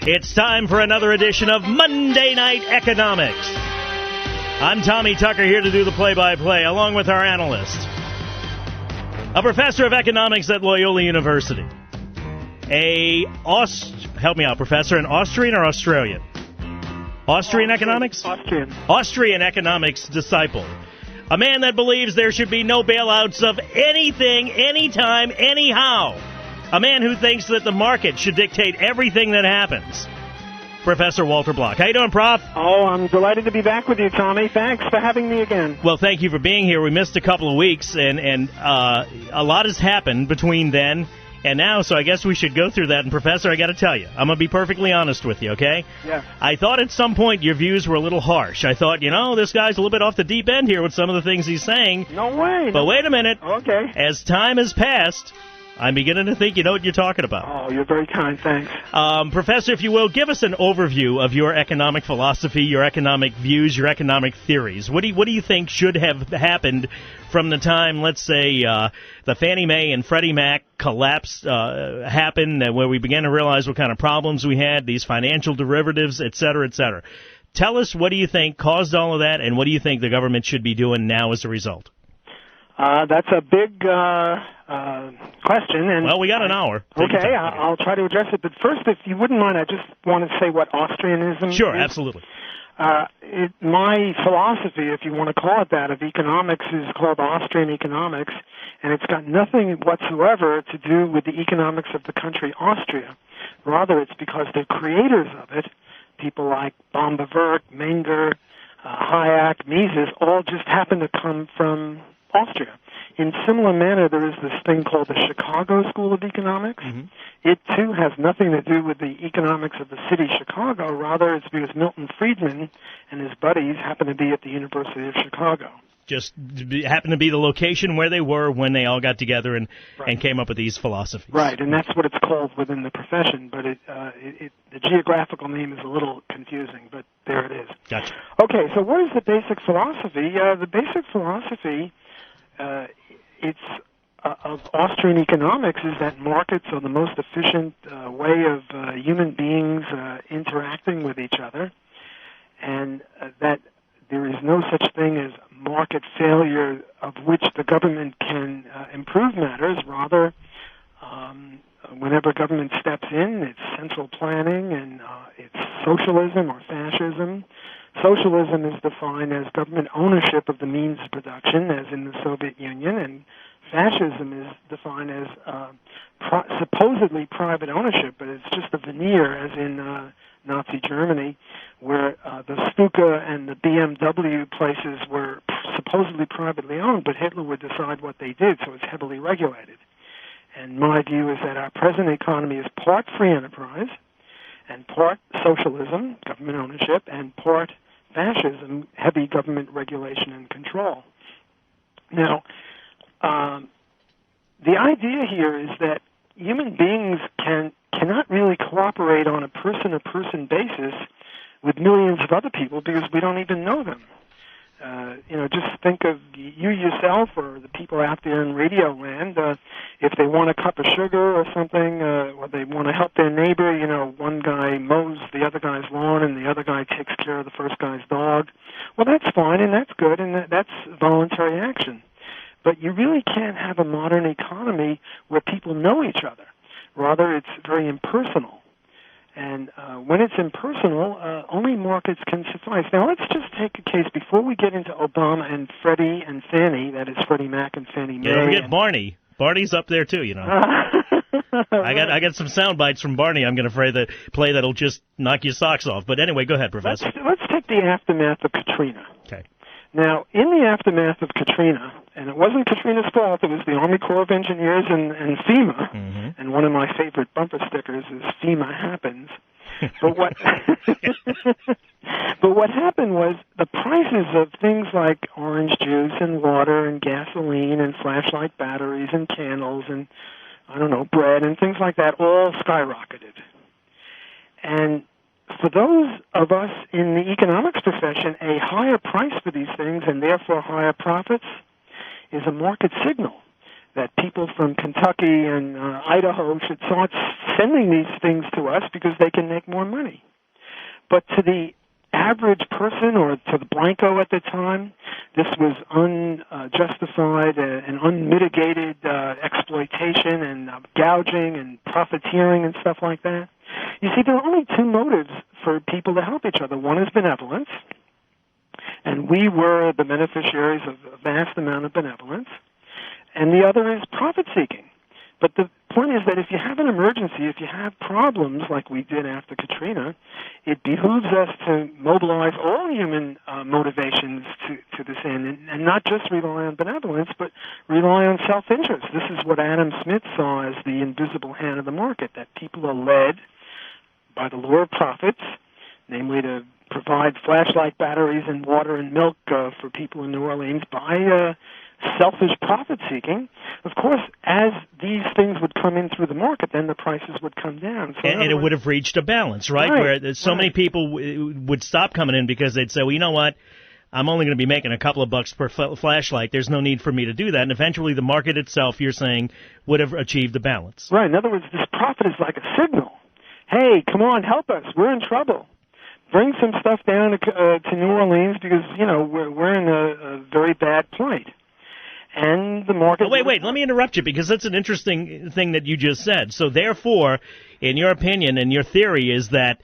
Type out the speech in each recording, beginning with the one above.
It's time for another edition of Monday Night Economics. I'm Tommy Tucker, here to do the play-by-play, along with our analyst, a professor of economics at Loyola University. Help me out, Professor, an Austrian or Australian? Austrian economics? Austrian. Austrian economics disciple. A man that believes there should be no bailouts of anything, anytime, anyhow. A man who thinks that the market should dictate everything that happens. Professor Walter Block. How you doing, Prof? Oh, I'm delighted to be back with you, Tommy. Thanks for having me again. Well, thank you for being here. We missed a couple of weeks, and a lot has happened between then and now, so I guess we should go through that. And, Professor, I got to tell you, I'm going to be perfectly honest with you, okay? Yeah. I thought at some point your views were a little harsh. I thought, this guy's a little bit off the deep end here with some of the things he's saying. No way. But wait a minute. Okay. As time has passed, I'm beginning to think you know what you're talking about. Oh, you're very kind. Thanks. Professor, if you will, give us an overview of your economic philosophy, your economic views, your economic theories. What do you think should have happened from the time, let's say, the Fannie Mae and Freddie Mac collapse happened, where we began to realize what kind of problems we had, these financial derivatives, et cetera, et cetera. Tell us, what do you think caused all of that, and what do you think the government should be doing now as a result? That's a big question. And well, we got an hour. Okay, I'll try to address it. But first, if you wouldn't mind, I just want to say what Austrianism Sure, is. Absolutely. My philosophy, if you want to call it that, of economics is called Austrian economics, and it's got nothing whatsoever to do with the economics of the country Austria. Rather, it's because the creators of it, people like Baumgartner, Menger, Hayek, Mises, all just happen to come from Austria. In similar manner, there is this thing called the Chicago School of Economics. Mm-hmm. It, too, has nothing to do with the economics of the city Chicago. Rather, it's because Milton Friedman and his buddies happen to be at the University of Chicago. Just happened to be the location where they were when they all got together and came up with these philosophies. Right, and that's what it's called within the profession, but the geographical name is a little confusing, but there it is. Gotcha. Okay, so what is the basic philosophy? The basic philosophy of Austrian economics is that markets are the most efficient way of human beings interacting with each other, and that there is no such thing as market failure of which the government can improve matters. Rather, whenever government steps in, it's central planning and it's socialism or fascism. Socialism is defined as government ownership of the means of production, as in the Soviet Union, and fascism is defined as supposedly private ownership, but it's just a veneer, as in Nazi Germany, where the Stuka and the BMW places were supposedly privately owned, but Hitler would decide what they did, so it's heavily regulated. And my view is that our present economy is part free enterprise, and part socialism, government ownership, and part fascism, heavy government regulation and control. Now, the idea here is that human beings cannot really cooperate on a person-to-person basis with millions of other people because we don't even know them. Just think of you yourself or the people out there in Radio Land. If they want a cup of sugar or something, or they want to help their neighbor, one guy mows the other guy's lawn and the other guy takes care of the first guy's dog. Well, that's fine and that's good and that's voluntary action. But you really can't have a modern economy where people know each other. Rather, it's very impersonal. And when it's impersonal, only markets can suffice. Now, let's just take a case before we get into Obama and Freddie and Fannie, that is Freddie Mac and Fannie Mae. Yeah, don't forget Barney. Barney's up there, too, I got some sound bites from Barney I'm going to play that'll just knock your socks off. But anyway, go ahead, Professor. Let's take the aftermath of Katrina. Okay. Now, in the aftermath of Katrina, and it wasn't Katrina's fault, it was the Army Corps of Engineers and FEMA, mm-hmm. And one of my favorite bumper stickers is FEMA happens. But what happened was the prices of things like orange juice and water and gasoline and flashlight batteries and candles and, bread and things like that all skyrocketed. And for those of us in the economics profession, a higher price for these things and therefore higher profits is a market signal that people from Kentucky and Idaho should start sending these things to us because they can make more money. But to the average person, or to the Blanco at the time, this was unjustified and unmitigated exploitation and gouging and profiteering and stuff like that. You see, there are only two motives for people to help each other. One is benevolence, and we were the beneficiaries of a vast amount of benevolence, and the other is profit-seeking. But the point is that if you have an emergency, if you have problems like we did after Katrina, it behooves us to mobilize all human motivations to this end, and not just rely on benevolence, but rely on self-interest. This is what Adam Smith saw as the invisible hand of the market, that people are led by the law of profits, namely to provide flashlight batteries and water and milk for people in New Orleans by selfish profit-seeking. Of course, as these things would come in through the market, then the prices would come down. So and it would have reached a balance, right? Where so many people would stop coming in because they'd say, well, you know what? I'm only going to be making a couple of bucks per flashlight. There's no need for me to do that. And eventually the market itself, you're saying, would have achieved the balance. Right. In other words, this profit is like a signal. Hey, come on, help us. We're in trouble. Bring some stuff down to New Orleans because, you know, we're in a very bad plight. And the market... Oh, wait, let me interrupt you because that's an interesting thing that you just said. So therefore, in your opinion and your theory is that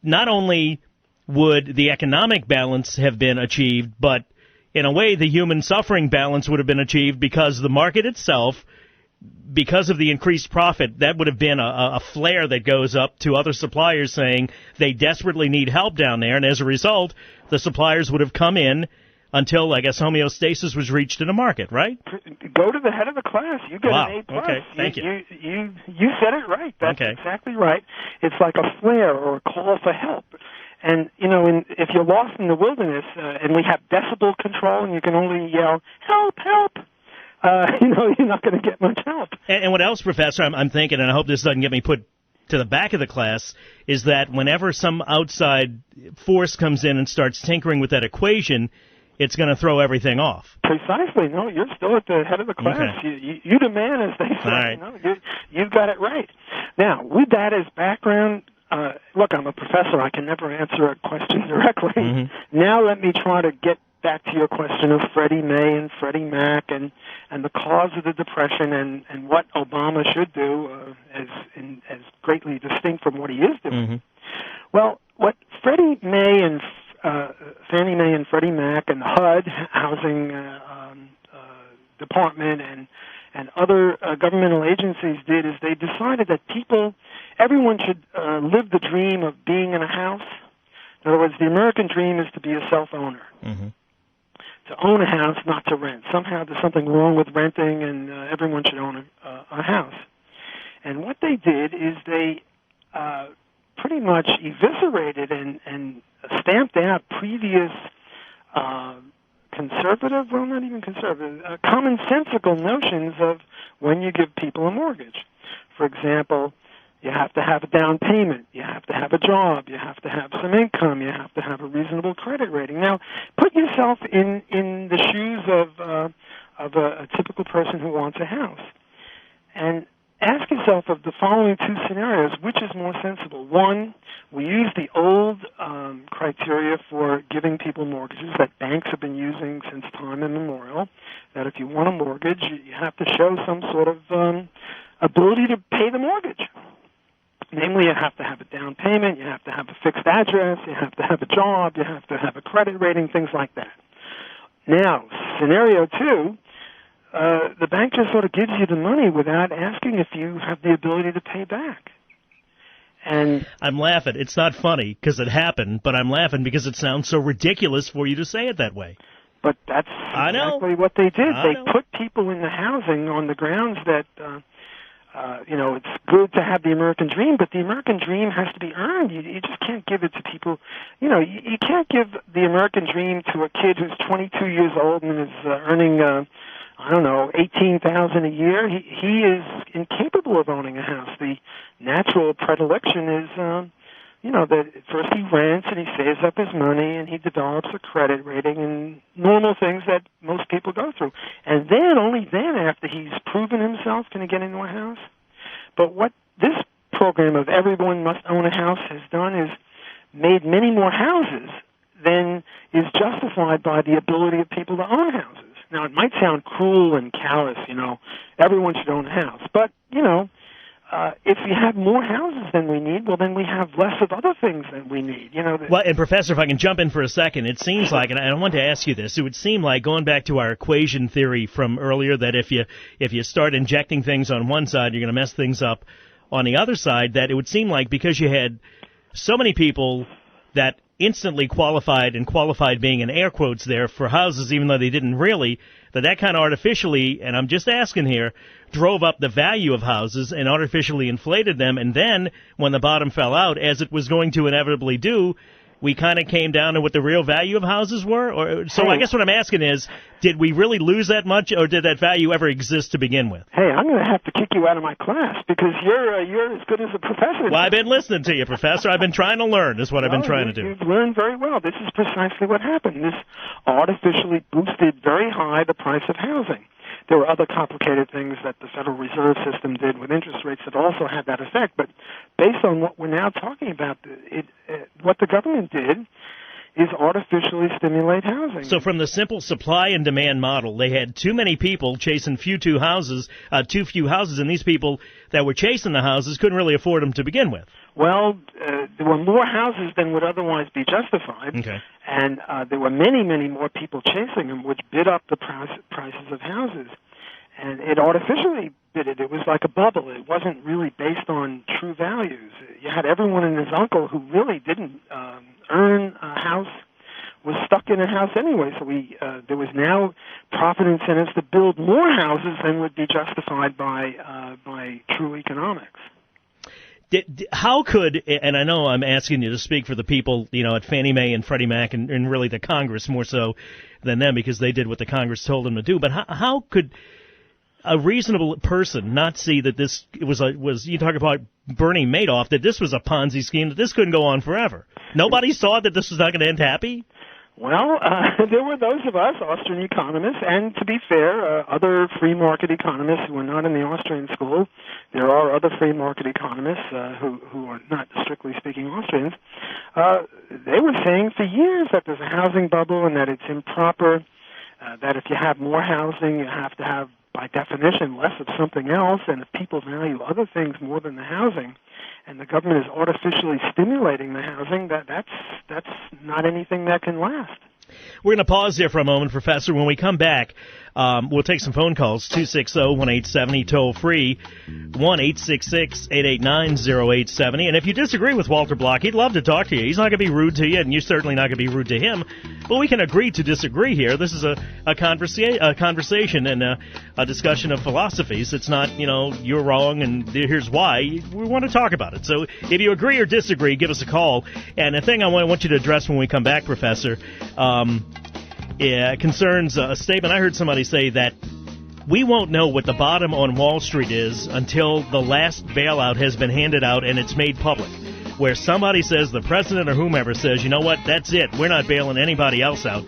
not only would the economic balance have been achieved, but in a way the human suffering balance would have been achieved because the market itself, because of the increased profit, that would have been a flare that goes up to other suppliers saying they desperately need help down there, and as a result, the suppliers would have come in until, I guess, homeostasis was reached in the market, right? Go to the head of the class. You get an A+. Okay, thank you. You said it right. That's okay. Exactly right. It's like a flare or a call for help. And, you know, if you're lost in the wilderness and we have decibel control and you can only yell, help, help, you know, you're not going to get much help. And what else, Professor, I'm thinking, and I hope this doesn't get me put to the back of the class, is that whenever some outside force comes in and starts tinkering with that equation, it's going to throw everything off. Precisely. No, you're still at the head of the class. Okay. You the man, as they say. All right. You know, you've got it right. Now, with that as background, look, I'm a professor. I can never answer a question directly. Mm-hmm. Now let me try to get back to your question of Freddie May and Freddie Mac and the cause of the Depression and what Obama should do as greatly distinct from what he is doing. Mm-hmm. Well, what Freddie May and Fannie Mae and Freddie Mac and HUD, Housing Department, and other governmental agencies did is they decided that everyone should live the dream of being in a house. In other words, the American dream is to be a self-owner. Mm-hmm. To own a house, not to rent. Somehow there's something wrong with renting, and everyone should own a house. And what they did is they pretty much eviscerated and stamped out previous commonsensical notions of when you give people a mortgage. For example, you have to have a down payment, you have to have a job, you have to have some income, you have to have a reasonable credit rating. Now, put yourself in the shoes of a typical person who wants a house, and ask yourself of the following two scenarios, which is more sensible. One, we use the old criteria for giving people mortgages that banks have been using since time immemorial, that if you want a mortgage, you have to show some sort of ability to pay the mortgage. Namely, you have to have a down payment, you have to have a fixed address, you have to have a job, you have to have a credit rating, things like that. Now, scenario two, the bank just sort of gives you the money without asking if you have the ability to pay back. And I'm laughing. It's not funny because it happened, but I'm laughing because it sounds so ridiculous for you to say it that way. But that's exactly what they did. They put people in the housing on the grounds that, it's good to have the American dream, but the American dream has to be earned. You just can't give it to people. You know, you can't give the American dream to a kid who's 22 years old and is earning $18,000 a year. He is incapable of owning a house. The natural predilection is that first he rents and he saves up his money and he develops a credit rating and normal things that most people go through. And then, only then, after he's proven himself, can he get into a house. But what this program of everyone must own a house has done is made many more houses than is justified by the ability of people to own houses. Now, it might sound cruel and callous, everyone should own a house. But, if you have more houses than we need, well, then we have less of other things than we need. Well, and Professor, if I can jump in for a second, it seems like, and I want to ask you this, it would seem like, going back to our equation theory from earlier, that if you start injecting things on one side, you're going to mess things up on the other side, that it would seem like because you had so many people that instantly qualified, and qualified being in air quotes there, for houses, even though they didn't really, that kind of artificially, and I'm just asking here, drove up the value of houses and artificially inflated them, and then when the bottom fell out, as it was going to inevitably do, we kind of came down to what the real value of houses were? So I guess what I'm asking is, did we really lose that much, or did that value ever exist to begin with? Hey, I'm going to have to kick you out of my class because you're as good as a professor. Well, I've been listening to you, Professor. I've been trying to learn. Is what I've been trying to do. You've learned very well. This is precisely what happened. This artificially boosted very high the price of housing. There were other complicated things that the Federal Reserve System did with interest rates that also had that effect. But based on what we're now talking about, what the government did is artificially stimulate housing. So from the simple supply and demand model, they had too many people chasing too few houses, and these people that were chasing the houses couldn't really afford them to begin with. Well, there were more houses than would otherwise be justified, and there were many, many more people chasing them, which bid up the prices of houses. And it artificially bid it. It was like a bubble. It wasn't really based on true values. You had everyone and his uncle who really didn't earn a house, was stuck in a house anyway. So there was now profit incentives to build more houses than would be justified by true economics. How could, and I know I'm asking you to speak for the people, at Fannie Mae and Freddie Mac and really the Congress more so than them because they did what the Congress told them to do, but how could a reasonable person not see that this was you talk about Bernie Madoff, that this was a Ponzi scheme, that this couldn't go on forever? Nobody saw that this was not going to end happy? Well, there were those of us, Austrian economists, and to be fair, other free market economists who were not in the Austrian school. There are other free market economists who are not strictly speaking Austrians. They were saying for years that there's a housing bubble and that it's improper, that if you have more housing, you have to have, by definition, less of something else, and if people value other things more than the housing, and the government is artificially stimulating the housing, that's not anything that can last. We're going to pause there for a moment, Professor. When we come back, we'll take some phone calls, 260-1870, toll-free, 1-866-889-0870. And if you disagree with Walter Block, he'd love to talk to you. He's not going to be rude to you, and you're certainly not going to be rude to him. But we can agree to disagree here. This is a conversation and a discussion of philosophies. It's not, you're wrong and here's why. We want to talk about it. So if you agree or disagree, give us a call. And the thing I want you to address when we come back, Professor, concerns a statement I heard somebody say that we won't know what the bottom on Wall Street is until the last bailout has been handed out and it's made public, where somebody says, the president or whomever says, you know what, that's it, we're not bailing anybody else out.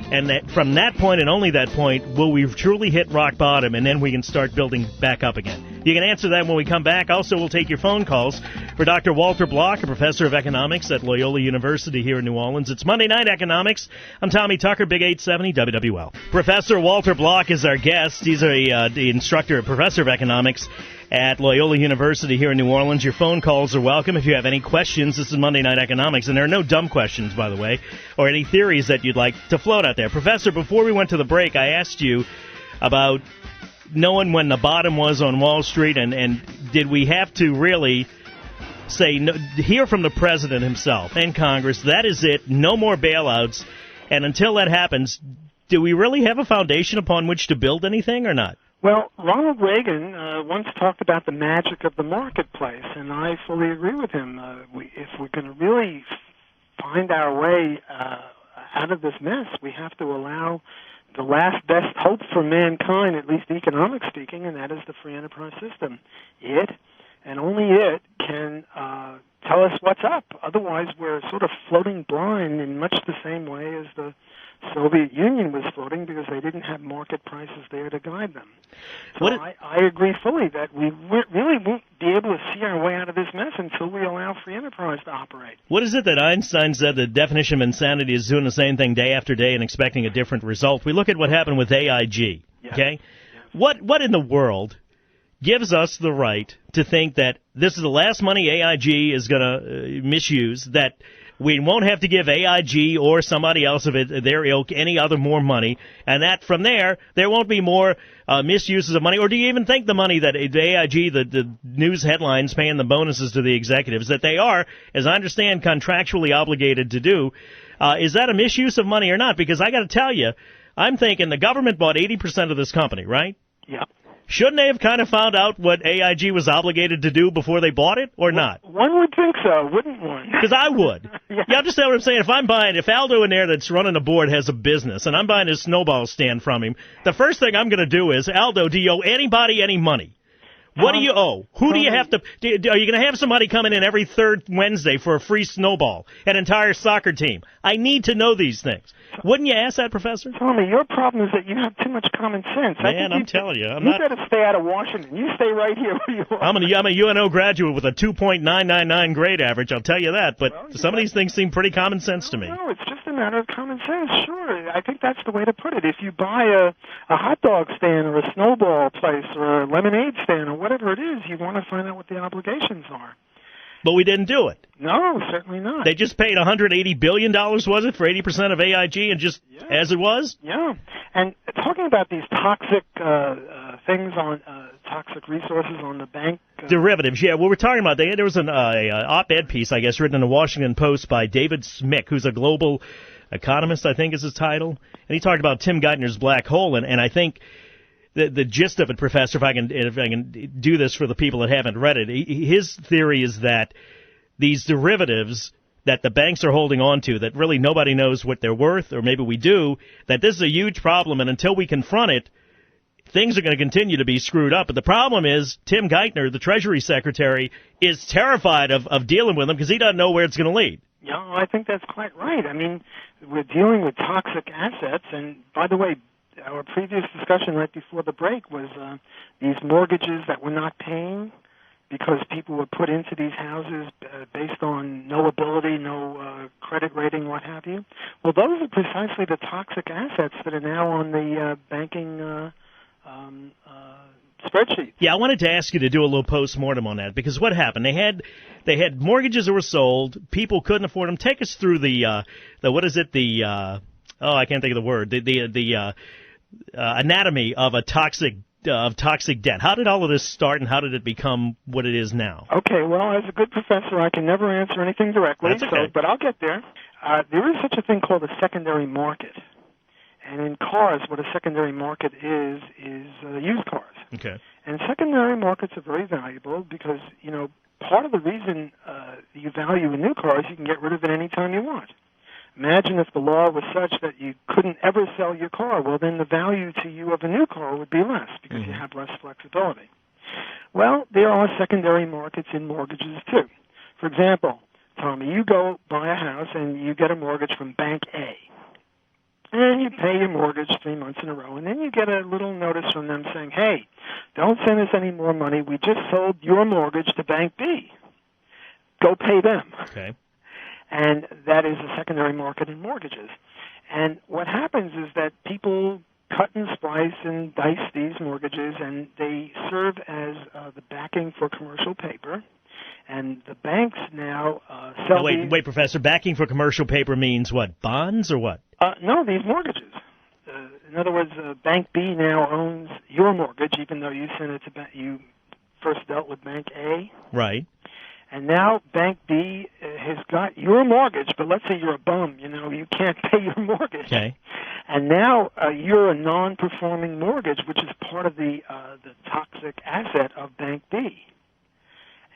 And that from that point and only that point will we truly hit rock bottom, and then we can start building back up again. You can answer that when we come back. Also, we'll take your phone calls for Dr. Walter Block, a professor of economics at Loyola University here in New Orleans. It's Monday Night Economics. I'm Tommy Tucker, Big 870 WWL. Professor Walter Block is our guest. He's the instructor, professor of economics at Loyola University here in New Orleans. Your phone calls are welcome. If you have any questions, this is Monday Night Economics, and there are no dumb questions, by the way, or any theories that you'd like to float out there. Professor, before we went to the break, I asked you about knowing when the bottom was on Wall Street, and did we have to really say, hear from the president himself and Congress, that is it, no more bailouts, and until that happens, do we really have a foundation upon which to build anything or not? Well, Ronald Reagan once talked about the magic of the marketplace, and I fully agree with him. If we're going to really find our way out of this mess, we have to allow the last best hope for mankind, at least economically speaking, and that is the free enterprise system. It, and only it, can tell us what what's up. Otherwise, we're sort of floating blind in much the same way as the Soviet Union was floating because they didn't have market prices there to guide them. So I agree fully that we really won't be able to see our way out of this mess until we allow free enterprise to operate. What is it that Einstein said the definition of insanity is doing the same thing day after day and expecting a different result? We look at what happened with AIG, okay? Yes. What in the world gives us the right to think that this is the last money AIG is going to misuse, that we won't have to give AIG or somebody else of it, their ilk, any other more money, and that from there won't be more misuses of money? Or do you even think the money that AIG, the news headlines paying the bonuses to the executives, that they are, as I understand, contractually obligated to do, is that a misuse of money or not? Because I got to tell you, I'm thinking the government bought 80% of this company, right? Yeah. Shouldn't they have kind of found out what AIG was obligated to do before they bought it, or not? One would think so, wouldn't one? Because I would. Yeah. You understand what I'm saying? If Aldo in there that's running a board has a business, and I'm buying his snowball stand from him, the first thing I'm going to do is, Aldo, do you owe anybody any money? What do you owe? Who do you have to... Are you going to have somebody coming in every third Wednesday for a free snowball, an entire soccer team? I need to know these things. Wouldn't you ask that, Professor? Tommy, your problem is that you have too much common sense. Man, I'm telling you. You better stay out of Washington. You stay right here where you are. I'm a UNO graduate with a 2.999 grade average, I'll tell you that. But some of these things seem pretty common sense to me. No, it's just a matter of common sense. Sure, I think that's the way to put it. If you buy a hot dog stand or a snowball place or a lemonade stand or whatever it is, you want to find out what the obligations are. But we didn't do it. No, certainly not. They just paid $180 billion, was it, for 80% of AIG, and just as it was? Yeah. And talking about these toxic things on toxic resources on the bank. Derivatives, yeah. Well, we're talking about, there was an op-ed piece, I guess, written in the Washington Post by David Smick, who's a global economist, I think is his title. And he talked about Tim Geithner's black hole, and I think... The gist of it, Professor, if I can do this for the people that haven't read it, his theory is that these derivatives that the banks are holding on to, that really nobody knows what they're worth, or maybe we do, that this is a huge problem, and until we confront it, things are going to continue to be screwed up. But the problem is Tim Geithner, the Treasury Secretary, is terrified of dealing with them because he doesn't know where it's going to lead. Yeah, I think that's quite right. I mean, we're dealing with toxic assets, and by the way, our previous discussion right before the break was these mortgages that we're not paying because people were put into these houses based on no ability, no credit rating, what have you. Well, those are precisely the toxic assets that are now on the banking spreadsheet. Yeah, I wanted to ask you to do a little post-mortem on that, because what happened? They had mortgages that were sold. People couldn't afford them. Take us through the what is it? I can't think of the word. The anatomy of a toxic debt. How did all of this start, and how did it become what it is now? Okay, well, as a good professor, I can never answer anything directly, That's okay. But I'll get there. There is such a thing called a secondary market. And in cars, what a secondary market is used cars. Okay. And secondary markets are very valuable because, part of the reason you value a new car is you can get rid of it any time you want. Imagine if the law was such that you couldn't ever sell your car. Well, then the value to you of a new car would be less because you have less flexibility. Well, there are secondary markets in mortgages, too. For example, Tommy, you go buy a house and you get a mortgage from Bank A. And you pay your mortgage 3 months in a row, and then you get a little notice from them saying, hey, don't send us any more money. We just sold your mortgage to Bank B. Go pay them. Okay. And that is a secondary market in mortgages. And what happens is that people cut and splice and dice these mortgages, and they serve as the backing for commercial paper. And the banks now sell Wait, Professor, backing for commercial paper means what, bonds or what? No, these mortgages. In other words, Bank B now owns your mortgage, even though you sent it to you first dealt with Bank A. Right. And now Bank B has got your mortgage, but let's say you're a bum, you can't pay your mortgage. Okay. And now you're a non-performing mortgage, which is part of the toxic asset of Bank B.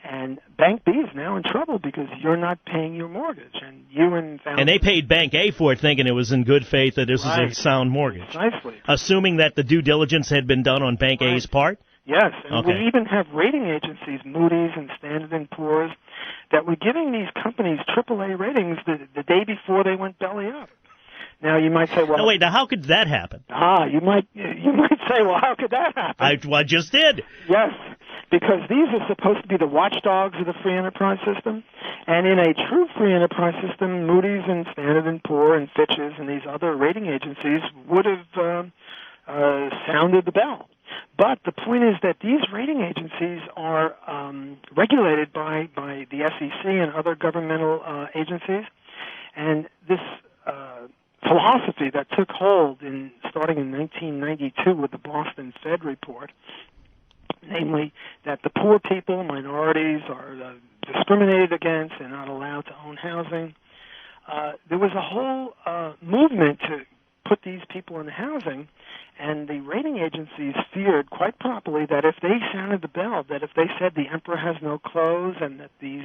And Bank B is now in trouble because you're not paying your mortgage, and and they paid Bank A for it, thinking it was in good faith that this was a sound mortgage. Precisely. Assuming that the due diligence had been done on Bank A's part. Yes, and we even have rating agencies, Moody's and Standard & Poor's, that were giving these companies AAA ratings the day before they went belly up. Now you might say, well, now wait, now how could that happen? You might say, well, how could that happen? I just did. Yes, because these are supposed to be the watchdogs of the free enterprise system, and in a true free enterprise system, Moody's and Standard & Poor and Fitch's and these other rating agencies would have sounded the bell. But the point is that these rating agencies are regulated by the SEC and other governmental agencies, and this philosophy that took hold starting in 1992 with the Boston Fed report, namely that the poor people, minorities, are discriminated against and not allowed to own housing. There was a whole movement to put these people in housing, and the rating agencies feared quite properly that if they sounded the bell, that if they said the emperor has no clothes and that these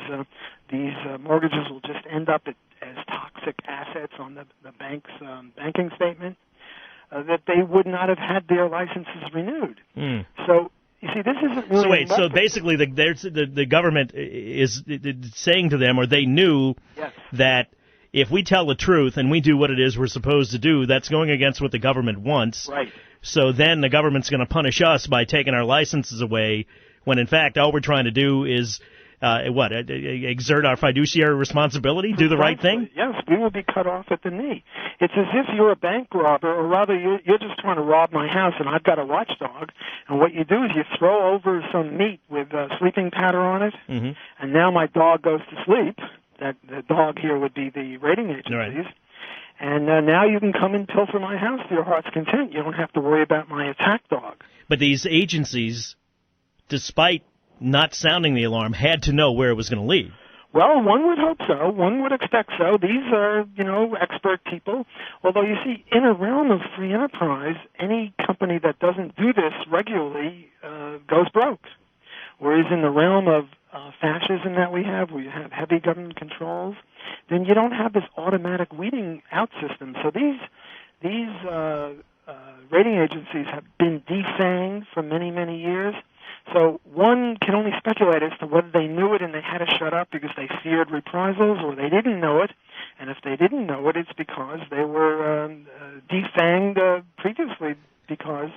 mortgages will just end up as toxic assets on the bank's banking statement, that they would not have had their licenses renewed. So you see, this isn't really. So wait, so basically, the government is saying to them, or they knew that if we tell the truth and we do what it is we're supposed to do, that's going against what the government wants. Right. So then the government's going to punish us by taking our licenses away, when in fact all we're trying to do is exert our fiduciary responsibility, do the right thing? Yes, we will be cut off at the knee. It's as if you're a bank robber, or rather you're just trying to rob my house and I've got a watchdog, and what you do is you throw over some meat with sleeping powder on it, and now my dog goes to sleep. That the dog here would be the rating agencies. Right. And now you can come and pilfer my house to your heart's content. You don't have to worry about my attack dog. But these agencies, despite not sounding the alarm, had to know where it was going to lead. Well, one would hope so. One would expect so. These are, expert people. Although, you see, in a realm of free enterprise, any company that doesn't do this regularly goes broke. Whereas in the realm of fascism that we have, where you have heavy government controls, then you don't have this automatic weeding out system. So these rating agencies have been defanged for many, many years. So one can only speculate as to whether they knew it and they had to shut up because they feared reprisals, or they didn't know it. And if they didn't know it, it's because they were defanged previously because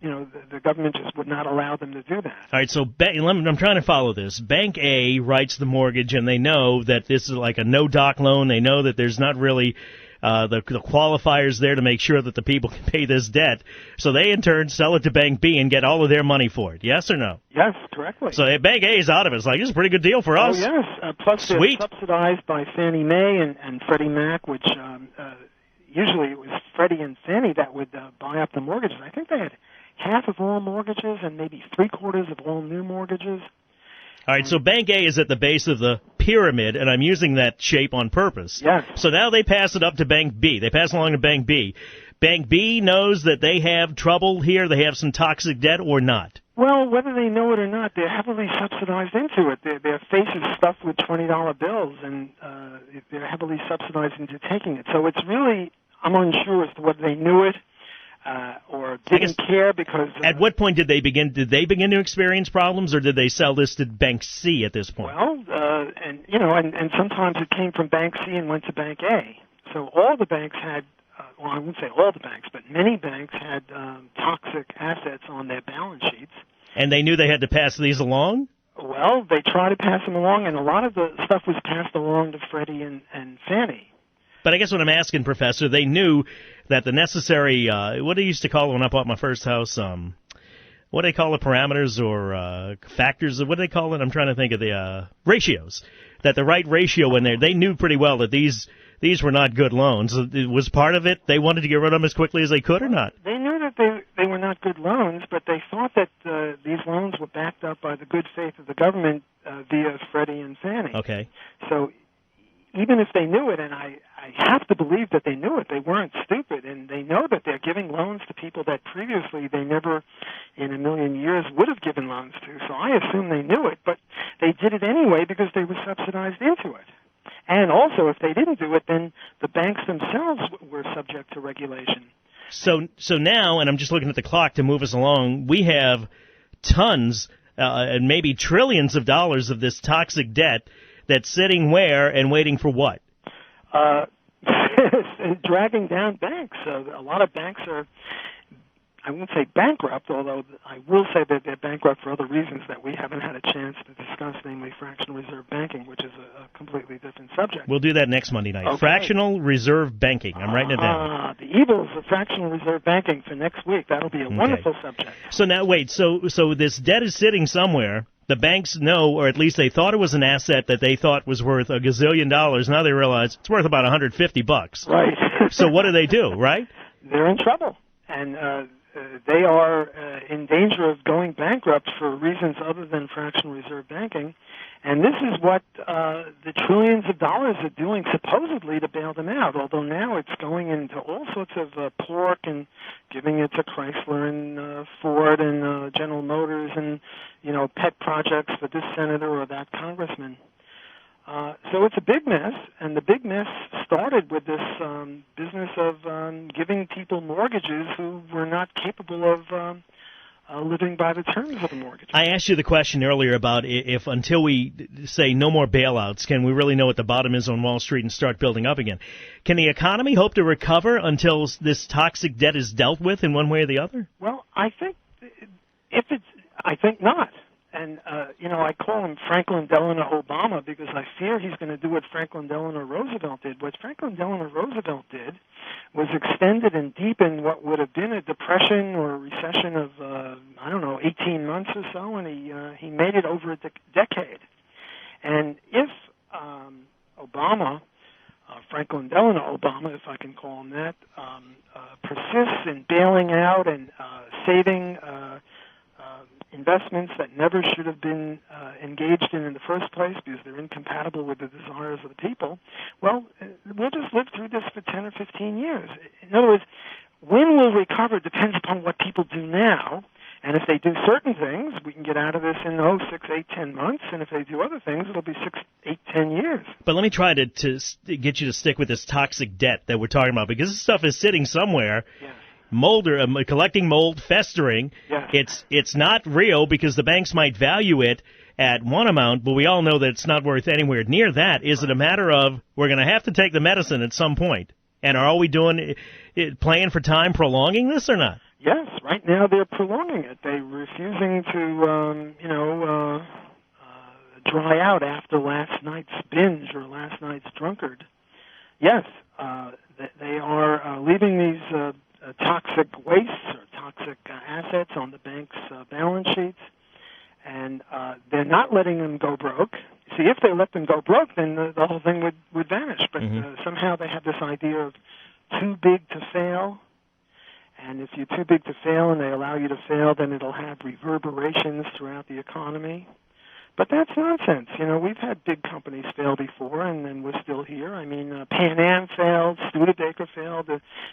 the government just would not allow them to do that. All right, so I'm trying to follow this. Bank A writes the mortgage, and they know that this is like a no-doc loan. They know that there's not really the qualifiers there to make sure that the people can pay this debt. So they, in turn, sell it to Bank B and get all of their money for it. Yes or no? Yes, correctly. So Bank A is out of it. It's like, this is a pretty good deal for us. Oh, yes. Plus, Sweet. They're subsidized by Fannie Mae and Freddie Mac, which usually it was Freddie and Fannie that would buy up the mortgages. I think they had half of all mortgages and maybe three-quarters of all new mortgages. All right, so Bank A is at the base of the pyramid, and I'm using that shape on purpose. Yes. So now they pass it up to Bank B. They pass along to Bank B. Bank B knows that they have trouble here, they have some toxic debt, or not? Well, whether they know it or not, they're heavily subsidized into it. Their face is stuffed with $20 bills, and they're heavily subsidized into taking it. So it's really, I'm unsure as to whether they knew it, or didn't care because... at what point did they begin to experience problems, or did they sell this to Bank C at this point? Well, and sometimes it came from Bank C and went to Bank A. So all the banks had, well, I wouldn't say all the banks, but many banks had toxic assets on their balance sheets. And they knew they had to pass these along? Well, they tried to pass them along, and a lot of the stuff was passed along to Freddie and Fannie. But I guess what I'm asking, Professor, they knew that the necessary, what they used to call it when I bought my first house, what do they call it, parameters or factors? What do they call it? I'm trying to think of the ratios. That the right ratio in there, they knew pretty well that these were not good loans. It was part of it. They wanted to get rid of them as quickly as they could, or not? They knew that they were not good loans, but they thought that these loans were backed up by the good faith of the government via Freddie and Fannie. Okay. So even if they knew it, and I have to believe that they knew it, they weren't stupid, and they know that they're giving loans to people that previously they never in a million years would have given loans to. So I assume they knew it, but they did it anyway because they were subsidized into it. And also, if they didn't do it, then the banks themselves were subject to regulation. So now, and I'm just looking at the clock to move us along, we have tons and maybe trillions of dollars of this toxic debt that's sitting where and waiting for what? Dragging down banks. A lot of banks are, I won't say bankrupt, although I will say that they're bankrupt for other reasons that we haven't had a chance to discuss, namely fractional reserve banking, which is a completely different subject. We'll do that next Monday night. Okay. Fractional reserve banking. I'm writing it down. The evils of fractional reserve banking for next week. That'll be a wonderful subject. So now, wait, so this debt is sitting somewhere. The banks know, or at least they thought it was an asset that they thought was worth $1 gazillion. Now they realize it's worth about $150. Right. So what do, right? They're in trouble. And they are in danger of going bankrupt for reasons other than fractional reserve banking. And this is what the trillions of dollars are doing supposedly to bail them out, although now it's going into all sorts of pork and giving it to Chrysler and Ford and General Motors and, pet projects for this senator or that congressman. So it's a big mess, and the big mess started with this business of giving people mortgages who were not capable of living by the terms of the mortgage. I asked you the question earlier about if until we say no more bailouts, can we really know what the bottom is on Wall Street and start building up again? Can the economy hope to recover until this toxic debt is dealt with in one way or the other? Well, I think not. And, I call him Franklin Delano Obama because I fear he's going to do what Franklin Delano Roosevelt did. What Franklin Delano Roosevelt did was extended and deepened what would have been a depression or a recession of, 18 months or so, and he made it over a decade. And if Obama, Franklin Delano Obama, if I can call him that, persists in bailing out and saving investments that never should have been engaged in the first place because they're incompatible with the desires of the people, well, we'll just live through this for 10 or 15 years. In other words, when we'll recover depends upon what people do now, and if they do certain things, we can get out of this in 6, 8, 10 months, and if they do other things, it'll be 6, 8, 10 years. But let me try to get you to stick with this toxic debt that we're talking about, because this stuff is sitting somewhere. Yeah. Collecting mold, festering. Yes. It's not real because the banks might value it at one amount, but we all know that it's not worth anywhere near that. Is it a matter of we're going to have to take the medicine at some point? And are all we doing playing for time, prolonging this or not? Yes. Right now they're prolonging it. They're refusing to, dry out after last night's binge or last night's drunkard. Yes. They are leaving these toxic wastes or toxic assets on the bank's balance sheets, and they're not letting them go broke. See, if they let them go broke, then the whole thing would vanish. But somehow they have this idea of too big to fail, and if you're too big to fail and they allow you to fail, then it'll have reverberations throughout the economy. But that's nonsense. We've had big companies fail before, and then we're still here. I mean, Pan Am failed, Studebaker failed.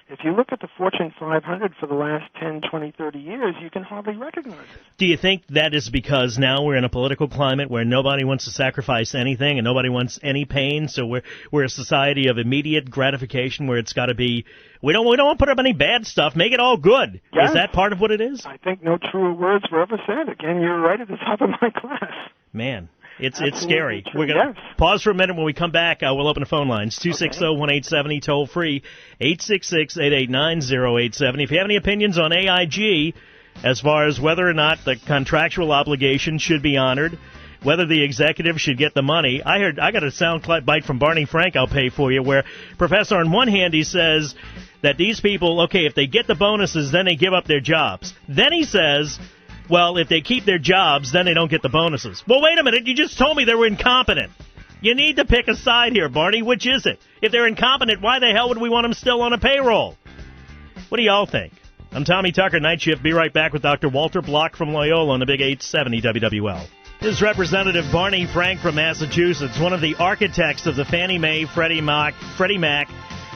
If you look at the Fortune 500 for the last 10, 20, 30 years, you can hardly recognize it. Do you think that is because now we're in a political climate where nobody wants to sacrifice anything and nobody wants any pain, so we're a society of immediate gratification where it's got to be, we don't want to put up any bad stuff, make it all good. Yes. Is that part of what it is? I think no truer words were ever said. Again, you're right at the top of my class. Man, it's scary. True. We're going to pause for a minute. When we come back, we'll open the phone lines. 260-1870, toll free, 866-889-0870. If you have any opinions on AIG as far as whether or not the contractual obligation should be honored, whether the executive should get the money. I got a sound bite from Barney Frank I'll pay for you, where Professor, on one hand, he says that these people, okay, if they get the bonuses, then they give up their jobs. Then he says, well, if they keep their jobs, then they don't get the bonuses. Well, wait a minute. You just told me they were incompetent. You need to pick a side here, Barney. Which is it? If they're incompetent, why the hell would we want them still on a payroll? What do y'all think? I'm Tommy Tucker, Night Shift. Be right back with Dr. Walter Block from Loyola on the Big 870 WWL. This is Representative Barney Frank from Massachusetts, one of the architects of the Fannie Mae, Freddie Mac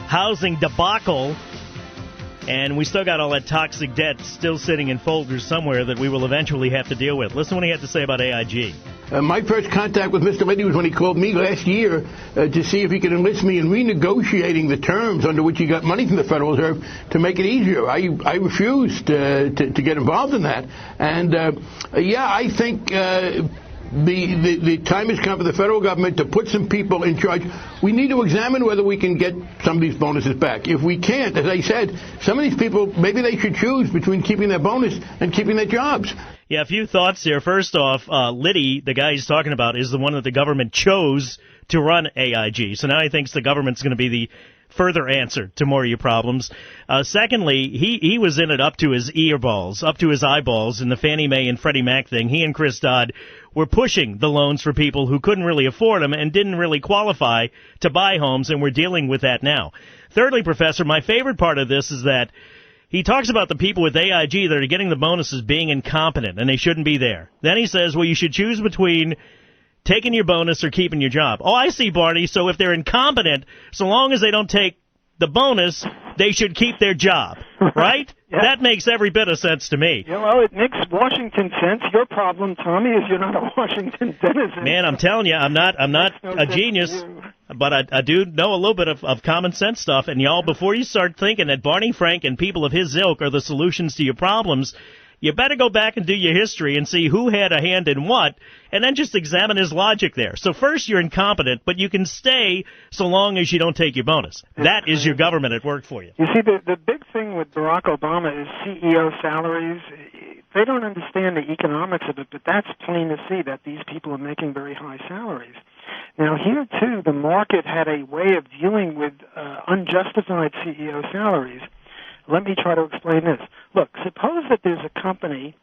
housing debacle. And we still got all that toxic debt still sitting in folders somewhere that we will eventually have to deal with. Listen to what he had to say about AIG. My first contact with Mr. Liddy was when he called me last year to see if he could enlist me in renegotiating the terms under which he got money from the Federal Reserve to make it easier. I refused to get involved in that. And, I think the time has come for the federal government to put some people in charge. We need to examine whether we can get some of these bonuses back. If we can't, as I said, some of these people, maybe they should choose between keeping their bonus and keeping their jobs. Yeah, a few thoughts here. First off, Liddy, the guy he's talking about, is the one that the government chose to run AIG. So now he thinks the government's going to be the further answer to more of your problems. Secondly, he was in it up to his earballs, up to his eyeballs in the Fannie Mae and Freddie Mac thing. He and Chris Dodd were pushing the loans for people who couldn't really afford them and didn't really qualify to buy homes, and we're dealing with that now. Thirdly, Professor, my favorite part of this is that he talks about the people with AIG that are getting the bonuses being incompetent, and they shouldn't be there. Then he says, well, you should choose between taking your bonus or keeping your job. Oh, I see, Barney. So if they're incompetent, so long as they don't take the bonus, they should keep their job, right? Yeah. That makes every bit of sense to me. Yeah, well, it makes Washington sense. Your problem, Tommy, is you're not a Washington citizen. Man, I'm telling you, I'm not a genius, but I do know a little bit of common sense stuff. And y'all, before you start thinking that Barney Frank and people of his ilk are the solutions to your problems, you better go back and do your history and see who had a hand in what, and then just examine his logic there. So first, you're incompetent, but you can stay so long as you don't take your bonus. That is your government at work for you. You see, the big thing with Barack Obama is CEO salaries. They don't understand the economics of it, but that's plain to see that these people are making very high salaries. Now, here, too, the market had a way of dealing with unjustified CEO salaries. Let me try to explain this. Look, suppose that there's a company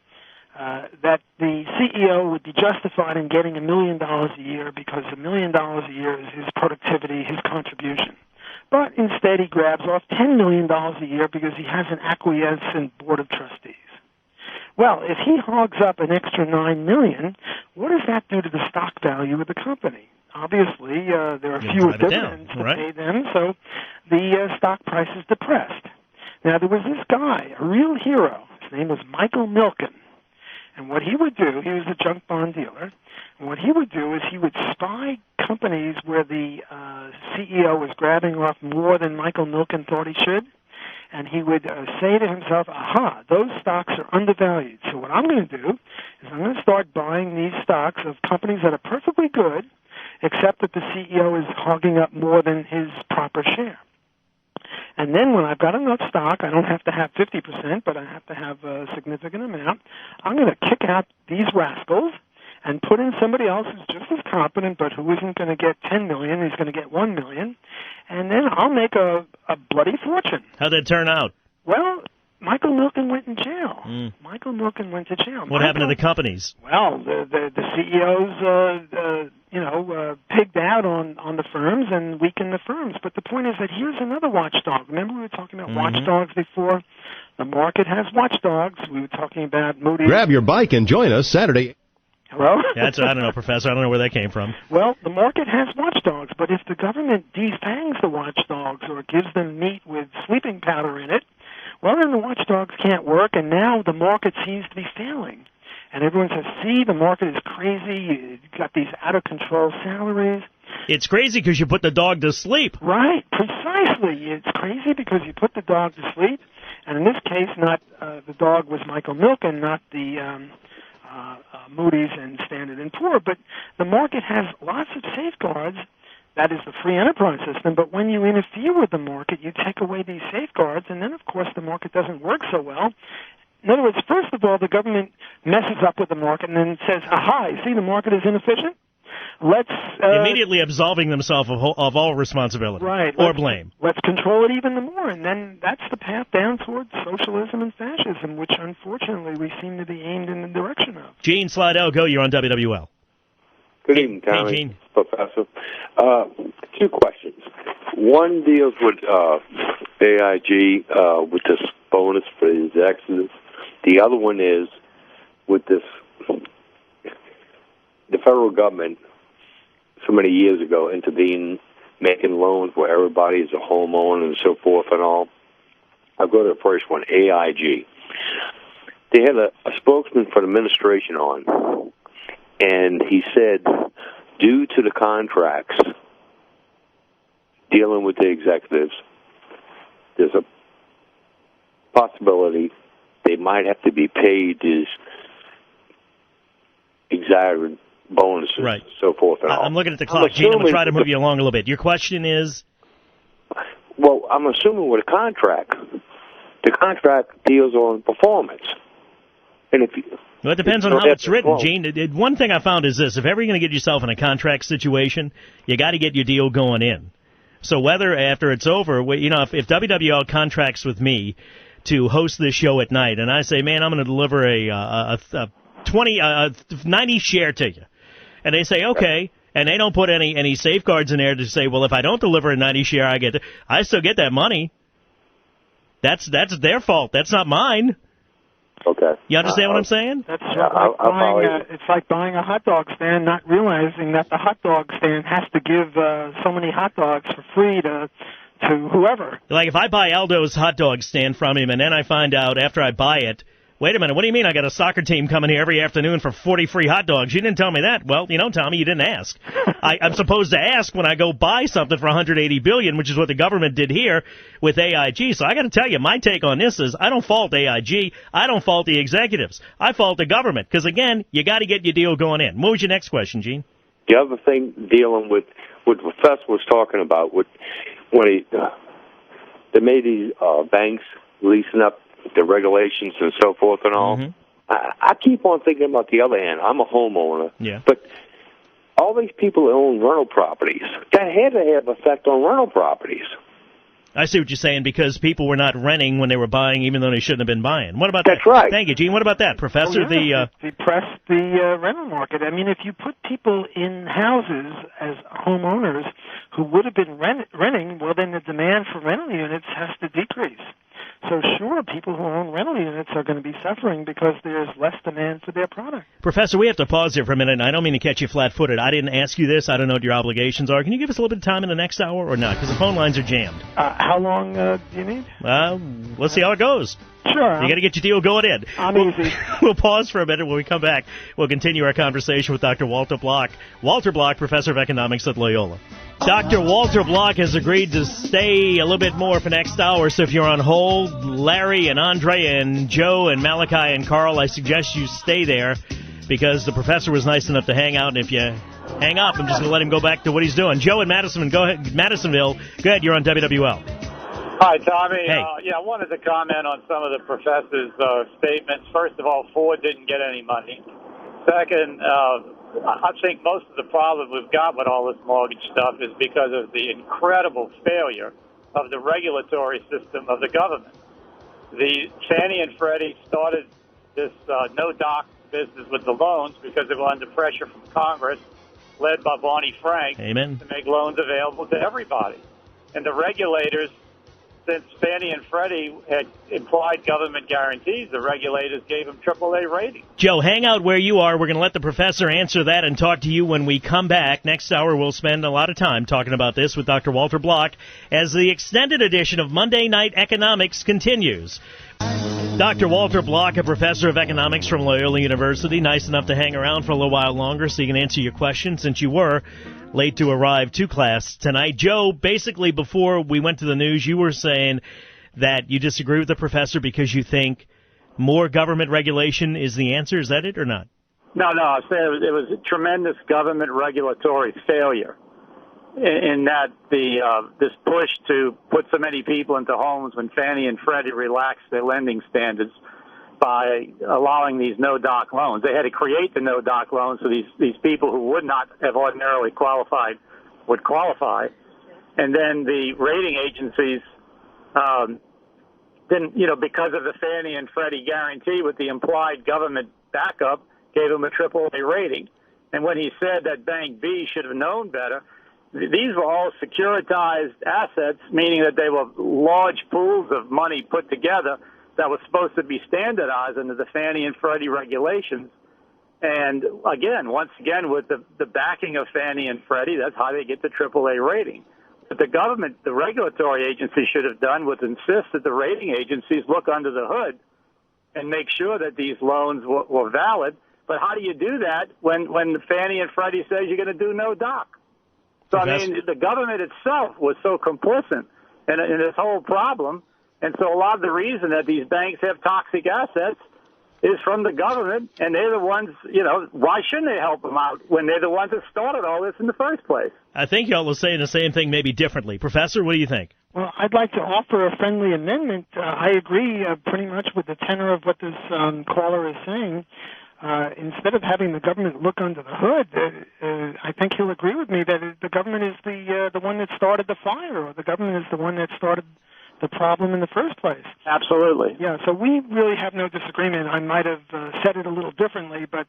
that the CEO would be justified in getting $1 million a year because $1 million a year is his productivity, his contribution. But instead he grabs off $10 million a year because he has an acquiescent board of trustees. Well, if he hogs up an extra $9 million, what does that do to the stock value of the company? Obviously, there are fewer dividends to pay them, so the stock price is depressed. Now, there was this guy, a real hero. His name was Michael Milken. And what he would do, he was a junk bond dealer, and what he would do is he would spy companies where the CEO was grabbing off more than Michael Milken thought he should, and he would say to himself, aha, those stocks are undervalued. So what I'm going to do is I'm going to start buying these stocks of companies that are perfectly good, except that the CEO is hogging up more than his proper share. And then when I've got enough stock, I don't have to have 50%, but I have to have a significant amount, I'm going to kick out these rascals and put in somebody else who's just as competent, but who isn't going to get $10 million, he's going to get $1 million, and then I'll make a bloody fortune. How'd that turn out? Well, Michael Milken went in jail. Michael Milken went to jail. What happened to the companies? Well, the CEOs, pigged out on the firms and weakened the firms. But the point is that here's another watchdog. Remember we were talking about watchdogs before? The market has watchdogs. We were talking about Moody's. Grab your bike and join us Saturday. Hello? I don't know, Professor. I don't know where that came from. Well, the market has watchdogs, but if the government defangs the watchdogs or gives them meat with sleeping powder in it, well, then the watchdogs can't work, and now the market seems to be failing. And everyone says, see, the market is crazy. You've got these out-of-control salaries. It's crazy because you put the dog to sleep. Right, precisely. It's crazy because you put the dog to sleep. And in this case, not the dog was Michael Milken, not the Moody's and Standard & Poor. But the market has lots of safeguards. That is the free enterprise system, but when you interfere with the market, you take away these safeguards, and then, of course, the market doesn't work so well. In other words, first of all, the government messes up with the market and then says, aha, you see, the market is inefficient? Let's... immediately absolving themselves of all responsibility or blame. Let's control it even more, and then that's the path down towards socialism and fascism, which, unfortunately, we seem to be aimed in the direction of. Gene Slidell, go, you're on WWL. Good evening, Tommy. Hey, Gene. Professor. Two questions. One deals with AIG, with this bonus for his exodus. The other one is with this, the federal government, so many years ago, intervened, making loans where everybody is a homeowner and so forth and all. I'll go to the first one, AIG. They had a spokesman for the administration on, and he said, due to the contracts dealing with the executives, there's a possibility they might have to be paid these exaggerant bonuses, right, and so forth and all. I'm looking at the clock, Gene. I'm going to try to move you along a little bit. Your question is? Well, I'm assuming with a contract, the contract deals on performance. And if you, well, it depends on how it's written, Gene. One thing I found is this. If ever you're going to get yourself in a contract situation, you got to get your deal going in. So whether after it's over, if WWL contracts with me to host this show at night, and I say, man, I'm going to deliver a 90 share to you, and they say, okay, and they don't put any safeguards in there to say, well, if I don't deliver a 90 share, I still get that money. That's their fault. That's not mine. Okay. You understand what I'm saying? That's it's like buying a hot dog stand, not realizing that the hot dog stand has to give so many hot dogs for free to whoever. Like if I buy Aldo's hot dog stand from him, and then I find out after I buy it, wait a minute, what do you mean I got a soccer team coming here every afternoon for 40 free hot dogs? You didn't tell me that. Well, Tommy, you didn't ask. I'm supposed to ask when I go buy something for $180 billion, which is what the government did here with AIG. So I got to tell you, my take on this is I don't fault AIG. I don't fault the executives. I fault the government because, again, you got to get your deal going in. What was your next question, Gene? The other thing dealing with what the professor was talking about, when they made these banks leasing up the regulations and so forth and all. Mm-hmm. I keep on thinking about the other hand. I'm a homeowner. Yeah. But all these people that own rental properties, that had to have effect on rental properties. I see what you're saying, because people were not renting when they were buying, even though they shouldn't have been buying. What about that? That's right. Thank you, Gene. What about that, Professor? It depressed the rental market. I mean, if you put people in houses as homeowners who would have been renting, well, then the demand for rental units has to decrease. So sure, people who own rental units are going to be suffering because there's less demand for their product. Professor, we have to pause here for a minute, and I don't mean to catch you flat-footed. I didn't ask you this. I don't know what your obligations are. Can you give us a little bit of time in the next hour or not? Because the phone lines are jammed. How long do you need? Let's see how it goes. Sure. You got to get your deal going in. Easy. We'll pause for a minute. When we come back, we'll continue our conversation with Dr. Walter Block. Walter Block, Professor of Economics at Loyola. Dr. Walter Block has agreed to stay a little bit more for next hour, so if you're on hold, Larry and Andre and Joe and Malachi and Carl, I suggest you stay there because the professor was nice enough to hang out, and if you hang up, I'm just going to let him go back to what he's doing. Joe in Madisonville, go ahead, you're on WWL. Hi, Tommy. Hey. I wanted to comment on some of the professor's statements. First of all, Ford didn't get any money. Second, I think most of the problem we've got with all this mortgage stuff is because of the incredible failure of the regulatory system of the government. The Fannie and Freddie started this no-doc business with the loans because they were under pressure from Congress, led by Barney Frank, Amen, to make loans available to everybody. And the regulators, since Fannie and Freddie had implied government guarantees, the regulators gave them AAA ratings. Joe, hang out where you are. We're going to let the professor answer that and talk to you when we come back. Next hour, we'll spend a lot of time talking about this with Dr. Walter Block as the extended edition of Monday Night Economics continues. Dr. Walter Block, a professor of economics from Loyola University, nice enough to hang around for a little while longer so you can answer your questions since you were late to arrive to class tonight. Joe, basically before we went to the news, you were saying that you disagree with the professor because you think more government regulation is the answer. Is that it or not? No, I said it was a tremendous government regulatory failure in that this push to put so many people into homes when Fannie and Freddie relaxed their lending standards by allowing these no-doc loans. They had to create the no-doc loans so these people who would not have ordinarily qualified would qualify. And then the rating agencies because of the Fannie and Freddie guarantee with the implied government backup, gave them a AAA rating. And when he said that Bank B should have known better, these were all securitized assets, meaning that they were large pools of money put together that was supposed to be standardized under the Fannie and Freddie regulations. And once again, with the backing of Fannie and Freddie, that's how they get the AAA rating. What the government, the regulatory agency should have done was insist that the rating agencies look under the hood and make sure that these loans were valid But how do you do that when Fannie and Freddie says you're going to do no doc? So, I mean, the government itself was so complicit in this whole problem. And so a lot of the reason that these banks have toxic assets is from the government, and they're the ones, why shouldn't they help them out when they're the ones that started all this in the first place? I think y'all are saying the same thing, maybe differently. Professor, what do you think? Well, I'd like to offer a friendly amendment. I agree pretty much with the tenor of what this caller is saying. Instead of having the government look under the hood, I think he'll agree with me that the government is the one that started the fire, or the government is the one that started the problem in the first place. Absolutely. Yeah, so we really have no disagreement. I might have said it a little differently, but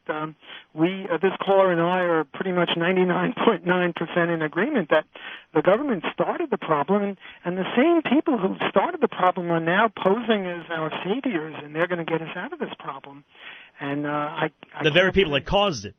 this caller and I are pretty much 99.9% in agreement that the government started the problem, and the same people who started the problem are now posing as our saviors, and they're going to get us out of this problem. And the very people that caused it.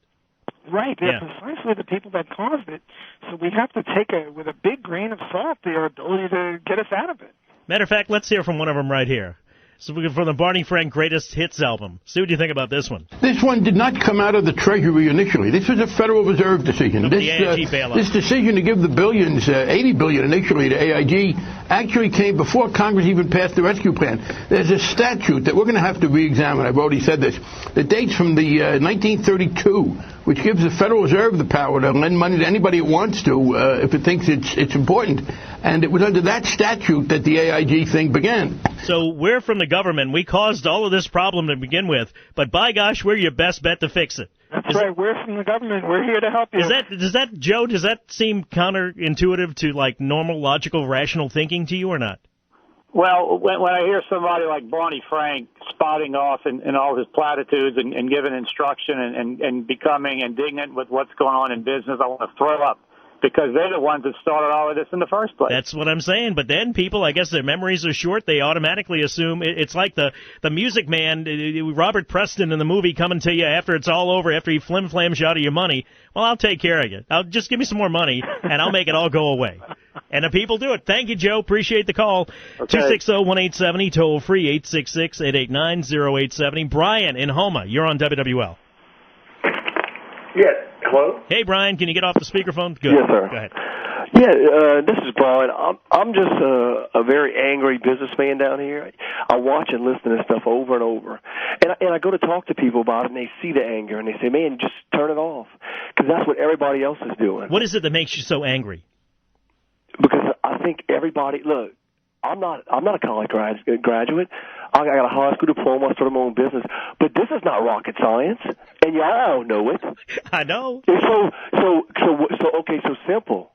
Right, they're precisely the people that caused it. So we have to take with a big grain of salt their ability to get us out of it. Matter of fact, let's hear from one of them right here. So from the Barney Frank Greatest Hits album. See what you think about this one. This one did not come out of the Treasury initially. This was a Federal Reserve decision. This decision to give the billions, $80 billion initially to AIG, actually came before Congress even passed the rescue plan. There's a statute that we're going to have to re-examine. I've already said this. That dates from the 1932, which gives the Federal Reserve the power to lend money to anybody it wants to if it thinks it's important. And it was under that statute that the AIG thing began. So we're from the government. We caused all of this problem to begin with, but by gosh, we're your best bet to fix it. That's right. We're from the government. We're here to help you. Joe, does that seem counterintuitive to like normal, logical, rational thinking to you or not? Well, when I hear somebody like Barney Frank spouting off in all his platitudes and giving instruction and becoming indignant with what's going on in business, I want to throw up. Because they're the ones that started all of this in the first place. That's what I'm saying. But then people, I guess their memories are short. They automatically assume it's like the Music Man, Robert Preston in the movie coming to you after it's all over, after he flim-flams you out of your money. Well, I'll take care of you. Just give me some more money, and I'll make it all go away. And the people do it. Thank you, Joe. Appreciate the call. Okay. 260-1870, toll-free, 866-889-0870. Brian in Houma, you're on WWL. Yes. Hello? Hey, Brian, can you get off the speakerphone? Good. Yes, sir. Go ahead. Yeah, this is Brian. I'm just a very angry businessman down here. I watch and listen to this stuff over and over. And I go to talk to people about it, and they see the anger, and they say, man, just turn it off. Because that's what everybody else is doing. What is it that makes you so angry? Because I think everybody, look, I'm not a college graduate. I got a high school diploma. I started my own business. But this is not rocket science, and y'all know it. I know. Okay, so simple.